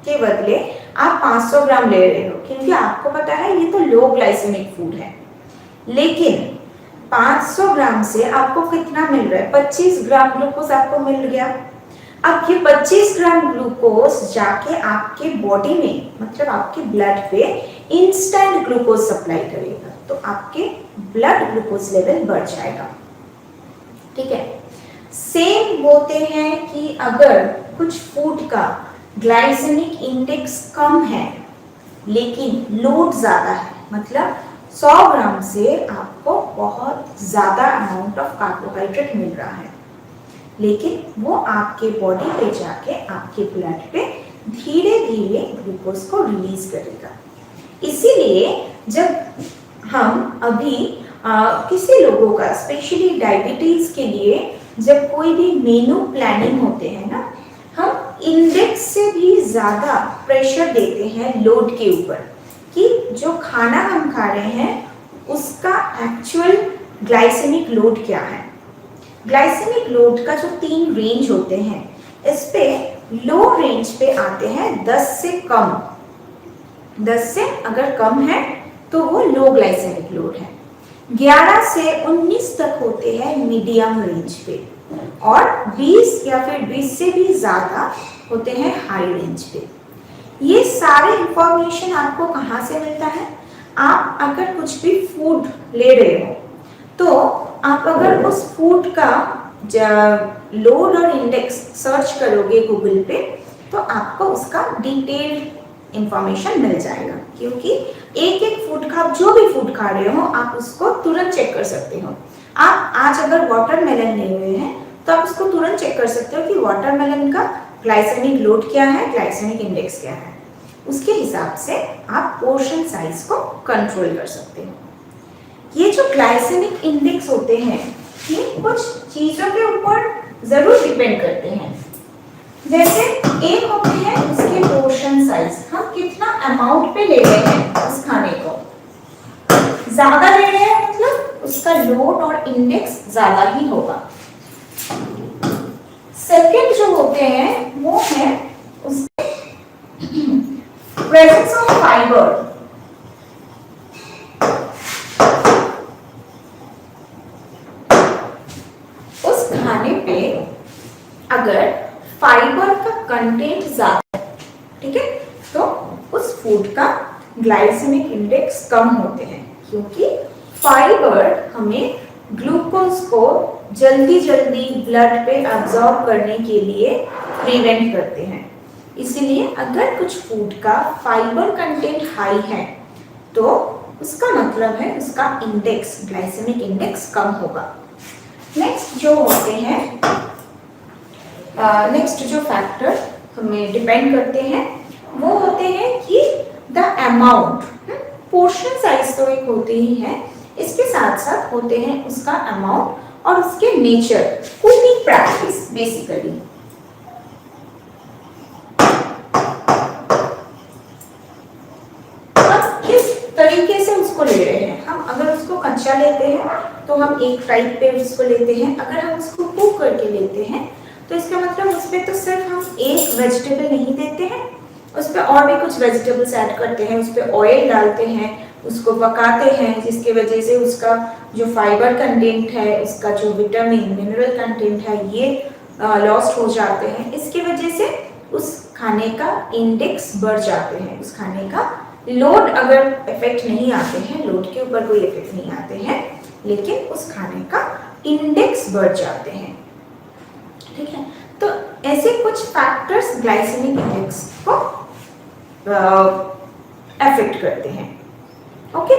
के बदले आप 500 ग्राम ले रहे हो, क्योंकि आपको पता है ये तो लो ग्लाइसेमिक फूड है, लेकिन 500 ग्राम से आपको कितना मिल रहा है, 25 ग्राम ग्लूकोज आपको मिल गया। अब ये 25 ग्राम ग्लूकोज जाके आपके बॉडी में, मतलब आपके ब्लड पे इंस्टेंट ग्लूकोज सप्लाई करेगा, तो आपके ब्लड ग्लूकोज लेवल बढ़ जाएगा। ठीक है, सेम होते हैं कि अगर कुछ फूड का ग्लाइसेमिक इंडेक्स कम है लेकिन लोड ज्यादा है, मतलब 100 ग्राम से आपको बहुत ज्यादा अमाउंट ऑफ कार्बोहाइड्रेट मिल रहा है, लेकिन वो आपके बॉडी पे जाके आपके ब्लड पे धीरे धीरे ग्लूकोज को रिलीज करेगा। इसीलिए जब हम अभी किसी लोगों का, स्पेशली डायबिटीज के लिए जब कोई भी मेनू प्लानिंग होते हैं ना, हम इंडेक्स से भी ज़्यादा प्रेशर देते हैं लोड के ऊपर, कि जो खाना हम खा रहे हैं उसका एक्चुअल ग्लाइसेमिक लोड क्या है। ग्लाइसेमिक लोड का जो 3 रेंज होते हैं, इस पे लो रेंज पे आते हैं 10 से कम। 10 से अगर कम है तो वो लो ग्लाइसेमिक लोड है। 11 से 19 तक होते हैं मीडियम रेंज पे, और 20 या फिर 20 से भी ज़्यादा होते हैं हाई रेंज पे। ये सारे इंफॉर्मेशन आपको कहाँ से मिलता है? आप अगर कुछ भी फूड ले रहे हो तो आप अगर उस फूड का लोड और इंडेक्स सर्च करोगे गूगल पे, तो आपको उसका डिटेल्ड इंफॉर्मेशन मिल जाएगा, क्योंकि एक एक फूड का, आप जो भी फूड खा रहे हो आप उसको तुरंत चेक कर सकते हो। आप आज अगर वाटरमेलन ले रहे हैं तो आप उसको तुरंत चेक कर सकते हो कि वाटरमेलन का ग्लाइसेमिक लोड क्या है, ग्लाइसेमिक इंडेक्स क्या है। उसके हिसाब से आप पोर्शन साइज को कंट्रोल कर सकते हो। ये जो ग्लाइसेमिक इंडेक्स होते हैं ये कुछ चीज़ों के ऊपर ज़रूर डिपेंड करते हैं। जैसे एक होते हैं उसके पोर्शन साइज, हम कितना अमाउंट पे ले रहे हैं उस खाने को, ज़्यादा ले रहे हैं मतलब उसका लोड और इंडेक्स ज़्यादा ही होगा। सेकंड जो होते हैं वो है उसके प्रेजेंस ऑफ फाइबर। उस खाने पे अगर फाइबर का कंटेंट ज्यादा है, ठीक है, तो उस फूड का ग्लाइसेमिक इंडेक्स कम होते हैं, क्योंकि फाइबर हमें ग्लूकोज को जल्दी जल्दी ब्लड पे अब्सॉर्ब करने के लिए प्रिवेंट करते हैं। इसलिए अगर कुछ फूड का फाइबर कंटेंट हाई है तो उसका मतलब है उसका इंडेक्स, ग्लाइसेमिक इंडेक्स कम होगा। नेक्स्ट जो होते हैं, नेक्स्ट जो फैक्टर हमें डिपेंड करते हैं वो होते हैं कि द अमाउंट, पोर्शन साइज तो एक होते ही है, इसके साथ साथ होते हैं उसका अमाउंट और उसके नेचर, कुकिंग प्रैक्टिस बेसिकली। तरीके से उसको ले रहे हैं हम। अगर उसको कच्चा लेते हैं तो हम एक टाइप पे उसको लेते हैं, अगर हम उसको कुक करके लेते हैं तो इसका मतलब उस पर तो सिर्फ हम एक वेजिटेबल नहीं देते हैं, उस पर और भी कुछ वेजिटेबल्स ऐड करते हैं, उस पर ऑयल डालते हैं, उसको पकाते हैं, जिसकी वजह से उसका जो फाइबर कंटेंट है, उसका जो विटामिन मिनरल कंटेंट है, ये लॉस्ट हो जाते हैं। इसकी वजह से उस खाने का इंडेक्स बढ़ जाते हैं। उस खाने का लोड अगर इफेक्ट नहीं आते हैं, लोड के ऊपर कोई इफेक्ट नहीं आते हैं, लेकिन उस खाने का इंडेक्स बढ़ जाते हैं। ठीक है, तो ऐसे कुछ फैक्टर्स ग्लाइसेमिक इंडेक्स को अफेक्ट करते हैं। ओके,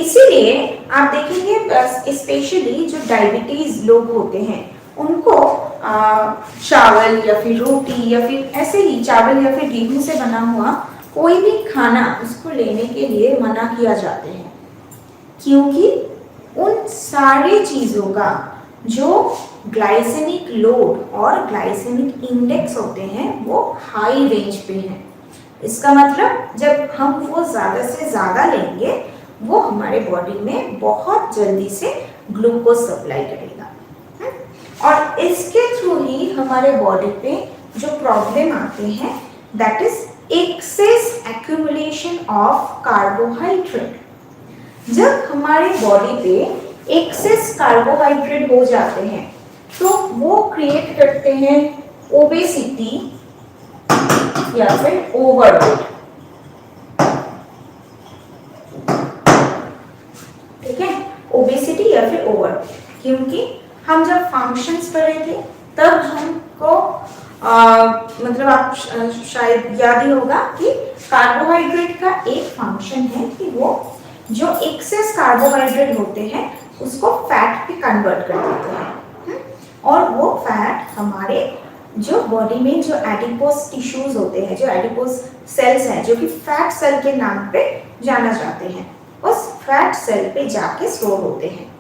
इसीलिए आप देखेंगे स्पेशली जो डायबिटीज लोग होते हैं उनको चावल या फिर रोटी या फिर ऐसे ही चावल या फिर गेहूं से बना हुआ कोई भी खाना उसको लेने के लिए मना किया जाते हैं, क्योंकि उन सारी चीज़ों का जो ग्लाइसेमिक लोड और ग्लाइसेमिक इंडेक्स होते हैं वो हाई रेंज पे हैं। इसका मतलब जब हम वो ज़्यादा से ज़्यादा लेंगे वो हमारे बॉडी में बहुत जल्दी से ग्लूकोज सप्लाई करेगा। और इसके थ्रू ही हमारे बॉडी पे जो प्रॉब्लम आते हैं that is excess accumulation of carbohydrate. जब हमारे बॉडी पे एक्सेस कार्बोहाइड्रेट हो जाते हैं तो वो क्रिएट करते हैं ओबेसिटी या फिर ओवरवेट। ठीक है, ओबेसिटी या फिर ओवरवेट, क्योंकि हम जब फंक्शंस पर रहे थे तब हमको मतलब आप शायद याद ही होगा कि कार्बोहाइड्रेट का एक फंक्शन है कि वो जो एक्सेस कार्बोहाइड्रेट होते हैं उसको फैट पे कन्वर्ट कर देते हैं। और वो फैट हमारे जो बॉडी में जो एडिपोस टिश्यूज होते हैं, जो एडिपोस सेल्स हैं, जो कि फैट सेल के नाम पे जाना जाते हैं, उस फैट सेल पे जाके स्टोर होते हैं।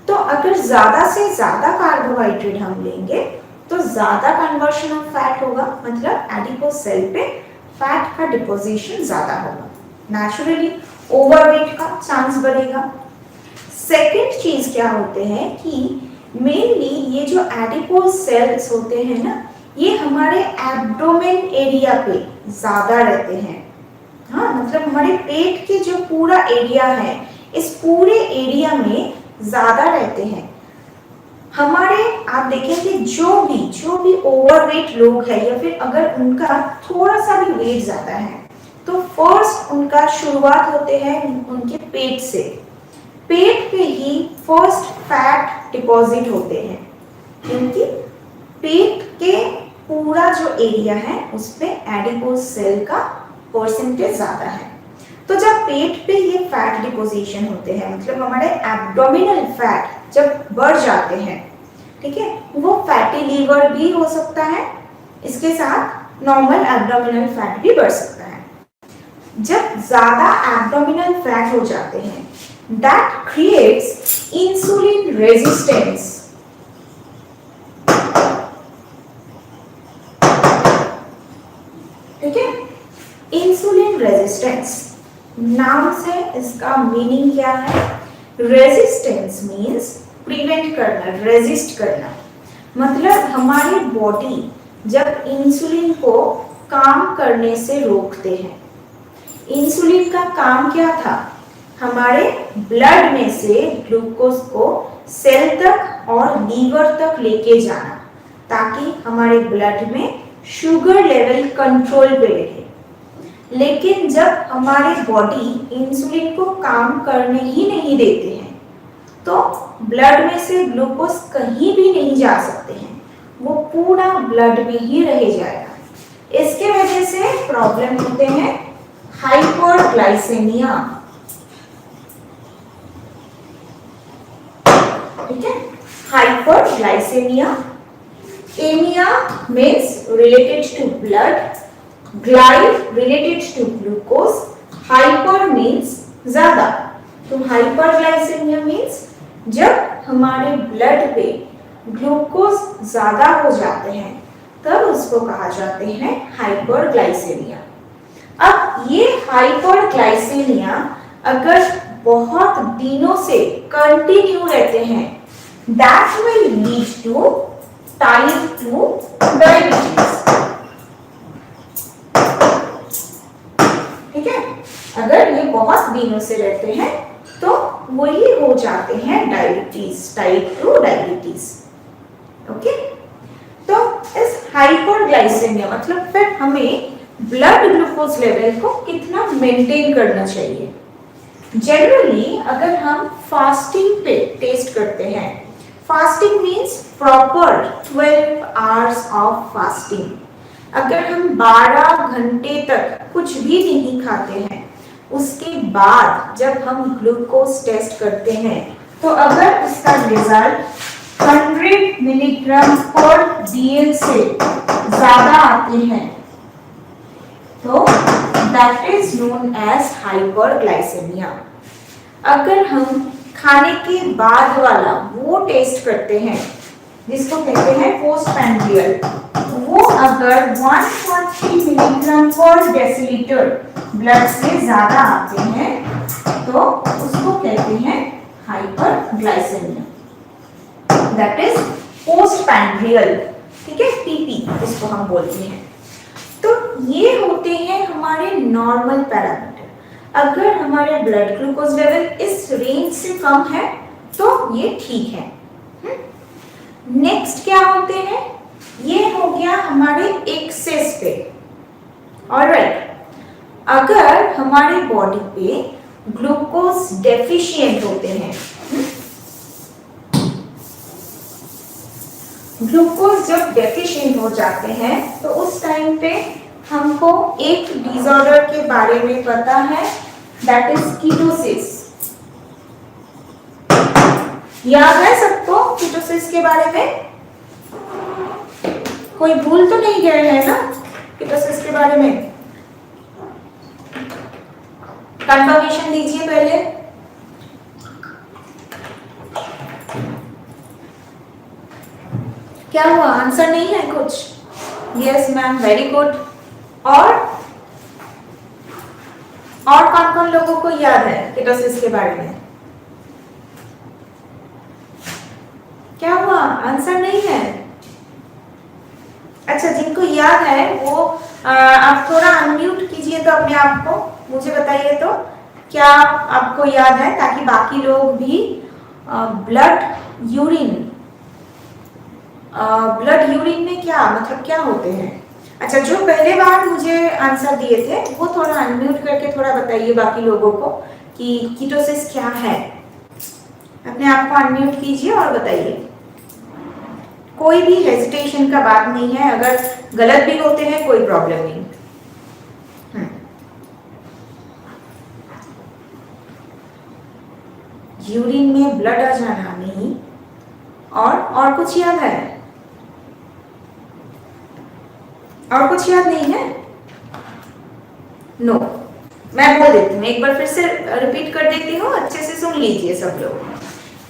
तो अगर ज्यादा से ज्यादा कार्बोहाइड्रेट हम लेंगे तो ज्यादा कन्वर्शन ऑफ फैट होगा, मतलब एडिपोस सेल पे फैट का डिपोजिशन ज्यादा होगा, नेचुरली ओवरवेट का चांस बढ़ेगा। सेकंड चीज क्या होते हैं कि मेनली ये जो एडिपोस सेल्स होते हैं ना, ये हमारे एब्डोमेन एरिया पे ज्यादा रहते हैं। हाँ, मतलब हमारे पेट के जो पूरा एरिया है, इस पूरे एरिया में ज्यादा रहते हैं। हमारे आप देखेंगे जो भी ओवरवेट लोग हैं या फिर अगर उनका थोड़ा सा भी वेट ज्यादा है तो फर्स्ट उनका शुरुआत होते हैं उनके पेट से। पेट पे ही फर्स्ट फैट डिपॉजिट होते हैं, क्योंकि पेट के पूरा जो एरिया है उस पे एडिपोस सेल का परसेंटेज ज्यादा है। तो जब पेट पे ये फैट डिपोजिशन होते हैं, मतलब हमारे एब्डोमिनल फैट जब बढ़ जाते हैं, ठीक है, वो फैटी लीवर भी हो सकता है, इसके साथ नॉर्मल एब्डोमिनल फैट भी बढ़ सकता है। जब ज्यादा एब्डोमिनल फैट हो जाते हैं that creates insulin resistance। ठीक है, इंसुलिन रेजिस्टेंस नाम से इसका मीनिंग क्या है? रेजिस्टेंस मींस प्रिवेंट करना, रेजिस्ट करना, मतलब हमारी बॉडी जब इंसुलिन को काम करने से रोकते हैं। इंसुलिन का काम क्या था? हमारे ब्लड में से ग्लूकोज को सेल तक और लीवर तक लेके जाना, ताकि हमारे ब्लड में शुगर लेवल कंट्रोल पे रहे। लेकिन जब हमारे बॉडी इंसुलिन को काम करने ही नहीं देते हैं तो ब्लड में से ग्लूकोज कहीं भी नहीं जा सकते हैं, वो पूरा ब्लड में ही रह जाएगा। इसके वजह से प्रॉब्लम होते हैं हाइपरग्लाइसेमिया। ठीक है, hyperglycaemia. एमिया means related to blood, ग्लाइ related to glucose, hyper means ज्यादा। तो हाइपरग्लाइसेमिया means जब हमारे ब्लड पे ग्लूकोज ज्यादा हो जाते हैं तब उसको कहा जाते हैं हाइपरग्लाइसेमिया। अब ये हाइपरग्लाइसेमिया अगर बहुत दिनों से कंटिन्यू रहते हैं that will lead to type 2 diabetes। ठीक है, अगर ये बहुत दिनों से रहते हैं तो वही हो जाते हैं डायबिटीज, टाइप 2 डायबिटीज। ओके, तो इस हाइपरग्लाइसेमिया मतलब फिर हमें ब्लड ग्लूकोज लेवल को कितना मेंटेन करना चाहिए। जनरली अगर हम फास्टिंग पे टेस्ट करते हैं, fasting means proper 12 hours of fasting. अगर हम 12 घंटे तक कुछ भी नहीं खाते हैं, उसके बाद जब हम ग्लूकोज टेस्ट करते हैं तो अगर उसका रिजल्ट 100 मिलीग्राम पर डीएल से ज्यादा आते हैं तो that is known as hyperglycemia. अगर हम खाने के बाद वाला वो टेस्ट करते हैं जिसको कहते हैं पोस्टप्रैंडियल, वो अगर 140 मिलीग्राम पर डेसीलीटर ब्लड से ज्यादा आते हैं तो उसको कहते हैं हाइपरग्लाइसेमिया, दैट इज पोस्टपैंड्रियल, ठीक है, पीपी इसको हम बोलते हैं। तो ये होते हैं हमारे नॉर्मल पैरामीटर। अगर हमारे ब्लड ग्लूकोज लेवल इस रेंज से कम है तो ये ठीक है। नेक्स्ट क्या होते हैं, ये हो गया हमारे एक्सेस पे। ऑलराइट, अगर हमारी बॉडी पे ग्लूकोज डेफिशिएंट होते हैं, ग्लूकोज जब डेफिशिएंट हो जाते हैं तो उस टाइम पे हमको एक डिसऑर्डर के बारे में पता है, दैट इज कीटोसिस। याद है सबको कीटोसिस के बारे में? कोई भूल तो नहीं गए है ना कीटोसिस के बारे में? कंफर्मेशन दीजिए पहले। क्या हुआ, आंसर नहीं है कुछ? Yes ma'am, very good. और कौन कौन लोगों को याद है कीटोसिस के बारे में? क्या हुआ, आंसर नहीं है? अच्छा, जिनको याद है वो आप थोड़ा अनम्यूट कीजिए तो अपने आप को, मुझे बताइए तो क्या आपको याद है, ताकि बाकी लोग भी ब्लड यूरिन में क्या मतलब क्या होते हैं। अच्छा, जो पहले बार मुझे आंसर दिए थे वो थोड़ा अनम्यूट करके थोड़ा बताइए बाकी लोगों को कि कीटोसिस क्या है। अपने आप को अनम्यूट कीजिए और बताइए। कोई भी हेजिटेशन का बात नहीं है, अगर गलत भी होते हैं कोई प्रॉब्लम नहीं। यूरिन में ब्लड आ जाना नहीं, और कुछ याद है? और कुछ याद नहीं है? नो, मैं बोल देती हूँ, एक बार फिर से रिपीट कर देती हूँ, अच्छे से सुन लीजिए सब लोग।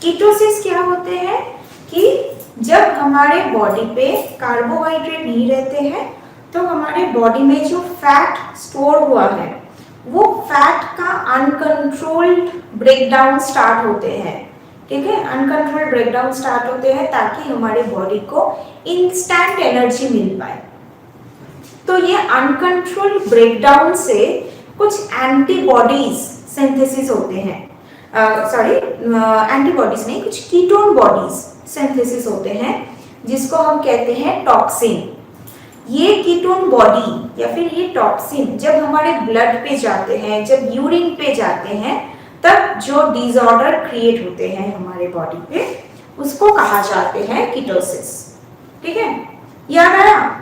कीटोसिस क्या होते हैं कि जब हमारे बॉडी पे कार्बोहाइड्रेट नहीं रहते हैं तो हमारे बॉडी में जो फैट स्टोर हुआ है वो फैट का अनकंट्रोल्ड ब्रेकडाउन स्टार्ट होते हैं, ठीक है, अनकंट्रोल्ड ब्रेकडाउन स्टार्ट होते हैं ताकि हमारे बॉडी को इंस्टेंट एनर्जी मिल पाए। तो ये अनकंट्रोल्ड ब्रेकडाउन से कुछ एंटीबॉडीज सिंथेसिस होते हैं, एंटीबॉडीज नहीं, कुछ कीटोन बॉडीज सिंथेसिस होते हैं जिसको हम कहते हैं टॉक्सिन। ये कीटोन बॉडी या फिर ये टॉक्सिन जब हमारे ब्लड पे जाते हैं, जब यूरिन पे जाते हैं, तब जो डिसऑर्डर क्रिएट होते हैं हमारे बॉडी पे उसको कहा जाते हैं कीटोसिस, ठीक है। याद आया?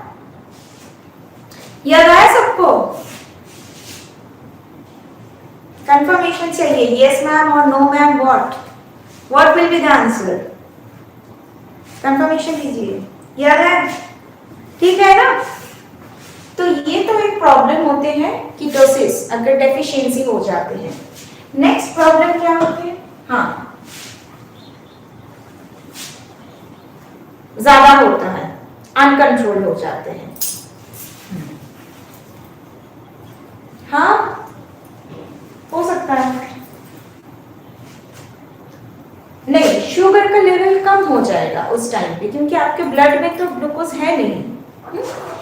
याद आया सबको? कंफर्मेशन चाहिए, यस मैम और no ma'am, what will be the answer? Confirmation दीजिए। याद है? ठीक है ना? तो ये तो एक प्रॉब्लम होते हैं कीटोसिस, अगर डेफिशिएंसी हो जाते हैं। नेक्स्ट प्रॉब्लम क्या होते हैं? हाँ, ज्यादा होता है, अनकंट्रोल हो जाते हैं। हाँ, हो सकता है। नहीं, शुगर का लेवल कम हो जाएगा उस टाइम पे, क्योंकि आपके ब्लड में तो ग्लूकोज है नहीं,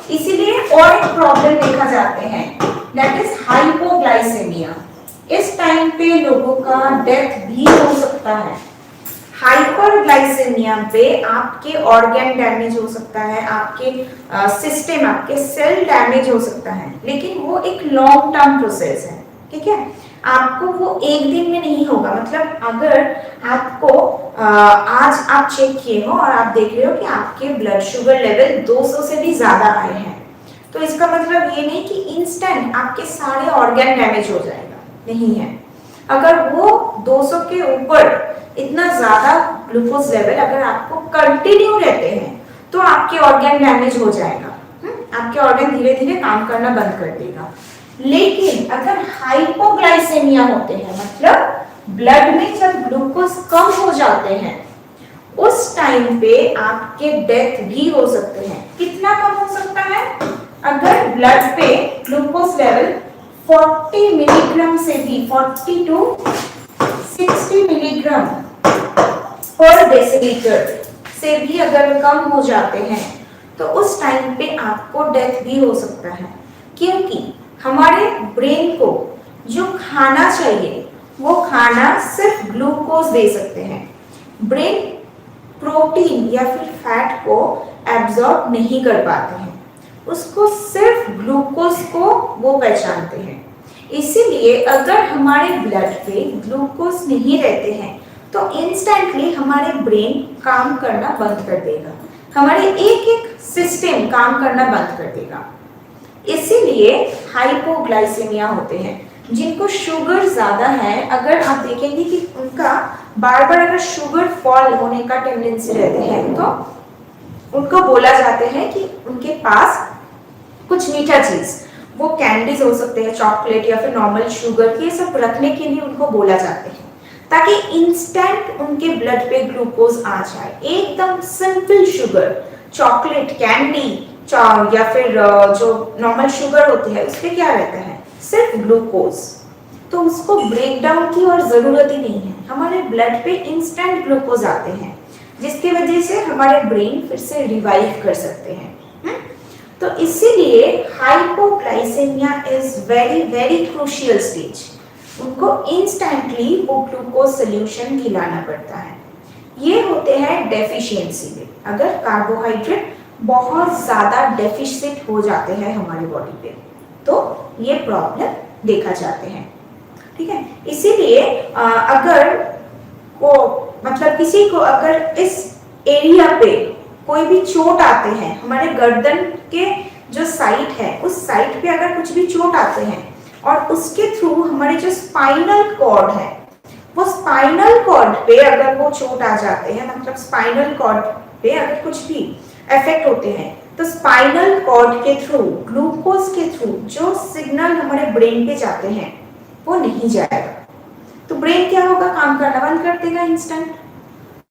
इसीलिए और एक प्रॉब्लम देखा जाते हैं, दैट इज हाइपोग्लाइसेमिया। इस टाइम पे लोगों का डेथ भी हो सकता है। हाइपरग्लाइसेमिया पे आपके ऑर्गन डैमेज हो सकता है, आपके सिस्टम, आपके सेल डैमेज हो सकता है, लेकिन वो एक लॉन्ग टर्म प्रोसेस है, ठीक है। आपको वो एक दिन में नहीं होगा, मतलब अगर आपको आज आप चेक किए हो और आप देख रहे हो कि आपके ब्लड शुगर लेवल 200 से भी ज्यादा आए हैं, तो इसका मतलब ये नहीं कि इंस्टेंट आपके सारे ऑर्गन डैमेज हो जाएगा, नहीं है। अगर वो 200 के ऊपर इतना ज्यादा ग्लूकोज लेवल अगर आपको कंटिन्यू रहते हैं तो आपके ऑर्गन डैमेज हो जाएगा, आपके ऑर्गन धीरे धीरे काम करना बंद कर देगा। लेकिन अगर हाइपोग्लाइसेमिया होते हैं, मतलब ब्लड में जब ग्लूकोज कम हो जाते हैं, उस टाइम पे आपके डेथ भी हो सकते हैं। कितना कम हो सकता है? अगर ब्लड पे ग्लूकोज लेवल 40 मिलीग्राम से भी 40 टू 60 मिलीग्राम पर डेसिलीटर से भी अगर कम हो जाते हैं तो उस टाइम पे आपको डेथ भी हो सकता है, क्योंकि हमारे ब्रेन को जो खाना चाहिए वो खाना सिर्फ ग्लूकोज दे सकते हैं। ब्रेन प्रोटीन या फिर फैट को एब्जॉर्ब नहीं कर पाते हैं, उसको सिर्फ ग्लूकोज को वो पहचानते हैं। इसीलिए अगर हमारे ब्लड पे ग्लूकोज नहीं रहते हैं तो इंस्टेंटली हमारे ब्रेन काम करना बंद कर देगा, हमारे एक एक सिस्टम काम करना बंद कर देगा। इसीलिए हाइपोग्लाइसेमिया होते हैं। जिनको शुगर ज्यादा है, अगर आप देखेंगे कि उनका बार बार अगर शुगर फॉल होने का टेंडेंसी रहते हैं तो उनको बोला जाते हैं कि उनके पास कुछ मीठा चीज, वो कैंडीज हो सकते हैं, चॉकलेट या फिर नॉर्मल शुगर, ये सब रखने के लिए उनको बोला जाते हैं ताकि इंस्टेंट उनके ब्लड पे ग्लूकोज आ जाए। एकदम सिंपल शुगर, चॉकलेट, कैंडी या फिर जो नॉर्मल शुगर होती है उसपे क्या रहता है, सिर्फ ग्लूकोज। तो उसको ब्रेक डाउन की और जरूरत ही नहीं है, हमारे ब्लड पे इंस्टेंट ग्लूकोज आते हैं जिसकी वजह से हमारे ब्रेन फिर से रिवाइव कर सकते हैं। तो इसीलिए hypoglycemia is very very crucial stage. उनको इंस्टेंटली वो ग्लूकोज सोल्यूशन खिलाना पड़ता है। ये होते हैं डेफिशिएंसी में, अगर कार्बोहाइड्रेट बहुत ज्यादा डेफिशिएंट हो जाते हैं हमारी बॉडी पे तो ये प्रॉब्लम देखा जाते हैं। ठीक है, इसीलिए अगर को मतलब किसी को अगर इस एरिया पे कोई भी चोट आते हैं, हमारे गर्दन के जो साइड है उस साइड पे अगर कुछ भी चोट आते हैं और उसके थ्रू हमारे जो स्पाइनल कॉर्ड है, वो स्पाइनल कॉर्ड पे अगर वो चोट आ जाते हैं, मतलब स्पाइनल कॉर्ड पे अगर कुछ भी इफेक्ट होते हैं तो स्पाइनल कॉर्ड के थ्रू, ग्लूकोज के थ्रू जो सिग्नल हमारे ब्रेन पे जाते हैं वो नहीं जाएगा। तो ब्रेन क्या होगा, काम करना बंद कर देगा इंस्टेंट।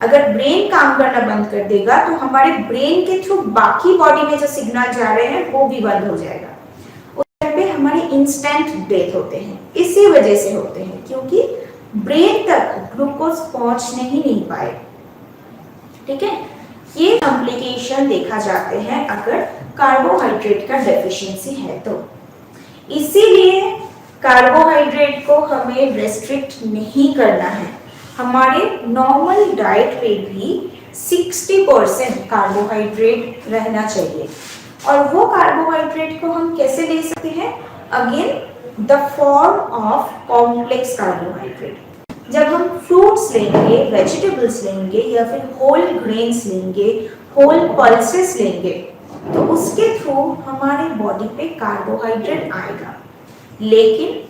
अगर ब्रेन काम करना बंद कर देगा तो हमारे ब्रेन के थ्रू बाकी बॉडी में जो सिग्नल जा रहे हैं वो भी बंद हो जाएगा। उस टाइम पे हमारे इंस्टेंट डेथ होते हैं। इसी वजह से होते हैं क्योंकि ब्रेन तक ग्लूकोज पहुंचने ही नहीं पाए। ठीक है, ये कॉम्प्लिकेशन देखा जाते हैं अगर कार्बोहाइड्रेट का डेफिशिएंसी है तो। इसीलिए कार्बोहाइड्रेट को हमें रेस्ट्रिक्ट नहीं करना है। हमारे नॉर्मल डाइट पे भी 60% कार्बोहाइड्रेट रहना चाहिए। और वो कार्बोहाइड्रेट को हम कैसे ले सकते हैं, again the form of complex carbohydrate. जब हम फ्रूट्स लेंगे, वेजिटेबल्स लेंगे या फिर होल ग्रेन्स लेंगे, होल पल्सेस लेंगे तो उसके थ्रू हमारे बॉडी पे कार्बोहाइड्रेट आएगा, लेकिन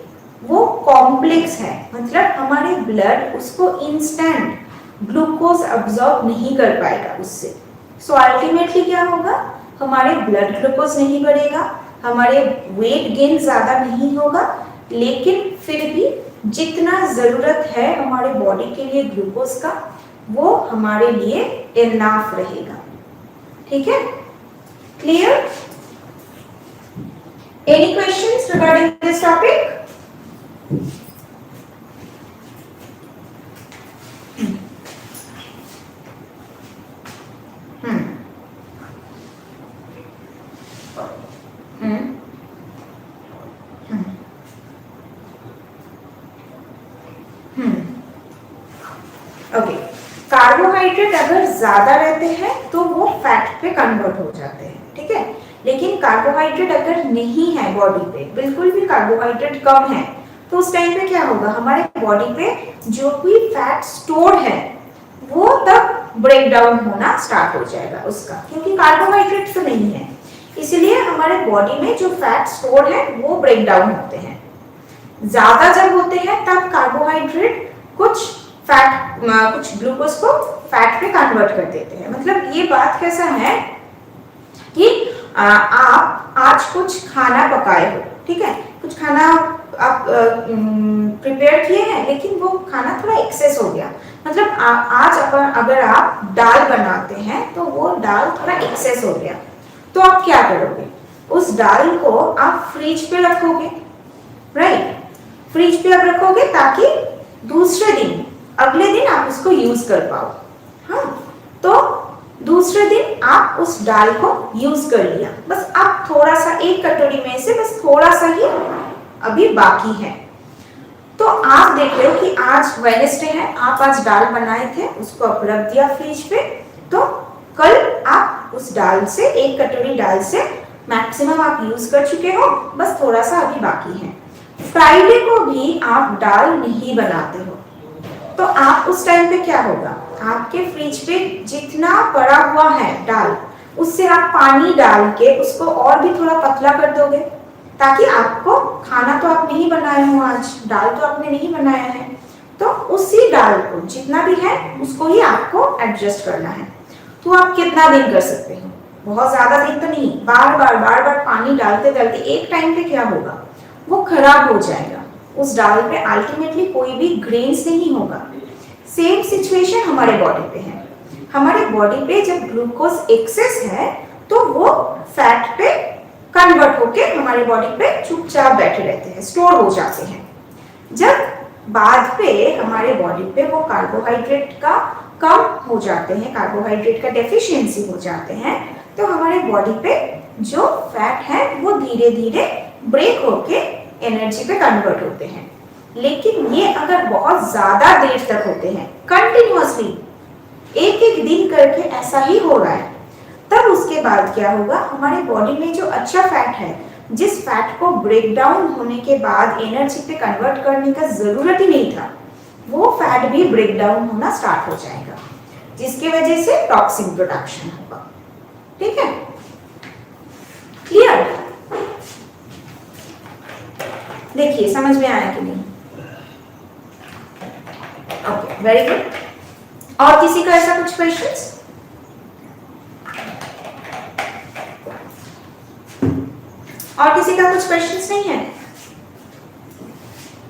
वो कॉम्प्लेक्स है, मतलब हमारे ब्लड उसको इंस्टेंट ग्लूकोज अब्सॉर्ब नहीं कर पाएगा उससे। सो अल्टीमेटली क्या होगा, हमारे ब्लड ग्लूकोज नहीं बढ़ेगा, हमारे वेट गेन ज्यादा नहीं होगा, लेकिन फिर भी जितना जरूरत है हमारे बॉडी के लिए ग्लूकोज का वो हमारे लिए इनफ रहेगा। ठीक है, clear? Any questions regarding this topic? Okay, carbohydrate अगर ज्यादा रहते हैं तो वो फैट पे कन्वर्ट हो जाते हैं। ठीक है, लेकिन कार्बोहाइड्रेट अगर नहीं है बॉडी पे, बिल्कुल भी कार्बोहाइड्रेट कम है, तो उस टाइम पे क्या होगा, हमारे बॉडी पे जो भी फैट स्टोर है वो तब ब्रेक डाउन होना स्टार्ट हो जाएगा उसका, क्योंकि कार्बोहाइड्रेट तो नहीं है। इसलिए हमारे बॉडी में जो फैट स्टोर है वो ब्रेक डाउन होते हैं। ज्यादा जब होते हैं तब कार्बोहाइड्रेट कुछ ग्लूकोज को फैट पे कन्वर्ट कर देते हैं। मतलब ये बात कैसा है कि आप आज कुछ खाना पकाए हो, ठीक है, कुछ खाना आप प्रिपेयर किए हैं, लेकिन वो खाना थोड़ा एक्सेस हो गया। मतलब आज अगर आप दाल बनाते हैं तो वो दाल थोड़ा एक्सेस हो गया, तो आप क्या करोगे, उस दाल को आप फ्रिज पे रखोगे, राइट। फ्रिज पे आप रखोगे ताकि दूसरे दिन, अगले दिन आप उसको यूज कर पाओ। हाँ, तो दूसरे दिन आप उस दाल को यूज कर लिया, बस आप थोड़ा सा, एक कटोरी में से बस थोड़ा सा ही अभी बाकी है। तो आप देख रहे हो कि आज वेडनेसडे है, आप आज दाल बनाए थे, उसको आप रख दिया फ्रिज पे, तो कल आप उस दाल से, एक कटोरी दाल से मैक्सिमम आप यूज कर चुके हो, बस थोड़ा सा अभी बाकी है। फ्राइडे को भी आप दाल नहीं बनाते हो, तो आप उस टाइम पे क्या होगा, आपके फ्रिज पे जितना पड़ा हुआ है दाल, उससे आप पानी डाल के उसको और भी थोड़ा पतला कर दोगे, ताकि आपको, खाना तो आप नहीं बनाए हो आज, दाल तो आपने नहीं बनाया है, तो उसी दाल को जितना भी है उसको ही आपको एडजस्ट करना है। तो आप कितना दिन कर सकते हो, बहुत ज्यादा दिन तो नहीं, बार बार पानी डालते डालते एक टाइम पे क्या होगा, वो खराब हो जाएगा, उस दाल पे अल्टीमेटली कोई भी ग्रेन्स नहीं होगा। सेम सिचुएशन हमारे बॉडी पे है। हमारे बॉडी पे जब ग्लूकोज एक्सेस है तो वो फैट पे कन्वर्ट होके हमारे बॉडी पे चुपचाप बैठे रहते हैं, स्टोर हो जाते हैं। जब बाद पे हमारे बॉडी पे वो कार्बोहाइड्रेट का कम हो जाते हैं, कार्बोहाइड्रेट का डेफिशिएंसी हो जाते हैं, तो हमारे बॉडी पे जो फैट है वो धीरे धीरे ब्रेक होके एनर्जी पे कन्वर्ट होते हैं। लेकिन ये अगर बहुत ज्यादा देर तक होते हैं, कंटिन्यूअसली एक एक दिन करके ऐसा ही हो रहा है, तब उसके बाद क्या होगा, हमारे बॉडी में जो अच्छा फैट है, जिस फैट को ब्रेक डाउन होने के बाद एनर्जी पे कन्वर्ट करने का जरूरत ही नहीं था, वो फैट भी ब्रेक डाउन होना स्टार्ट हो जाएगा, जिसकी वजह से टॉक्सिन प्रोडक्शन होगा। ठीक है, क्लियर? देखिए समझ में आया कि नहीं? Okay, very good. और किसी का ऐसा कुछ क्वेश्चंस? और किसी का कुछ क्वेश्चंस नहीं है?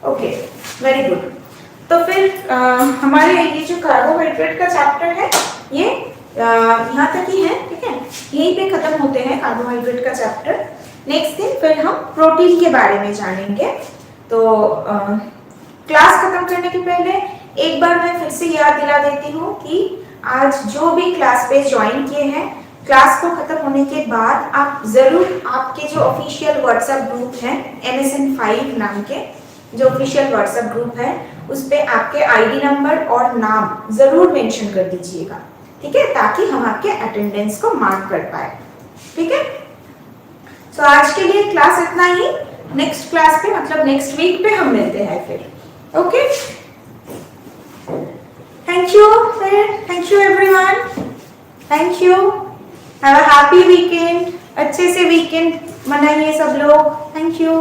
Okay, very good. तो फिर हमारे ये जो कार्बोहाइड्रेट का चैप्टर है, ये यहाँ तक ही है। ठीक है, यहीं पे खत्म होते हैं कार्बोहाइड्रेट का चैप्टर। नेक्स्ट दिन फिर हम प्रोटीन के बारे में जानेंगे। तो क्लास खत्म करने के पहले एक बार मैं फिर से याद दिला देती हूँ कि आज जो भी क्लास पे ज्वाइन किए हैं, क्लास को खत्म होने के बाद आप जरूर आपके जो ऑफिशियल व्हाट्सएप ग्रुप है, MSN5 नाम के जो ऑफिशियल व्हाट्सएप ग्रुप है, उस पे आपके आईडी नंबर और नाम जरूर मेंशन कर दीजिएगा। ठीक है, ताकि हम आपके अटेंडेंस को मार्क कर पाए। ठीक है, तो आज के लिए क्लास इतना ही। नेक्स्ट क्लास पे, मतलब नेक्स्ट वीक पे हम मिलते हैं फिर। Okay, thank you, thank you everyone, thank you. Have a happy weekend, अच्छे से वीकेंड मनाइए सब लोग। Thank you.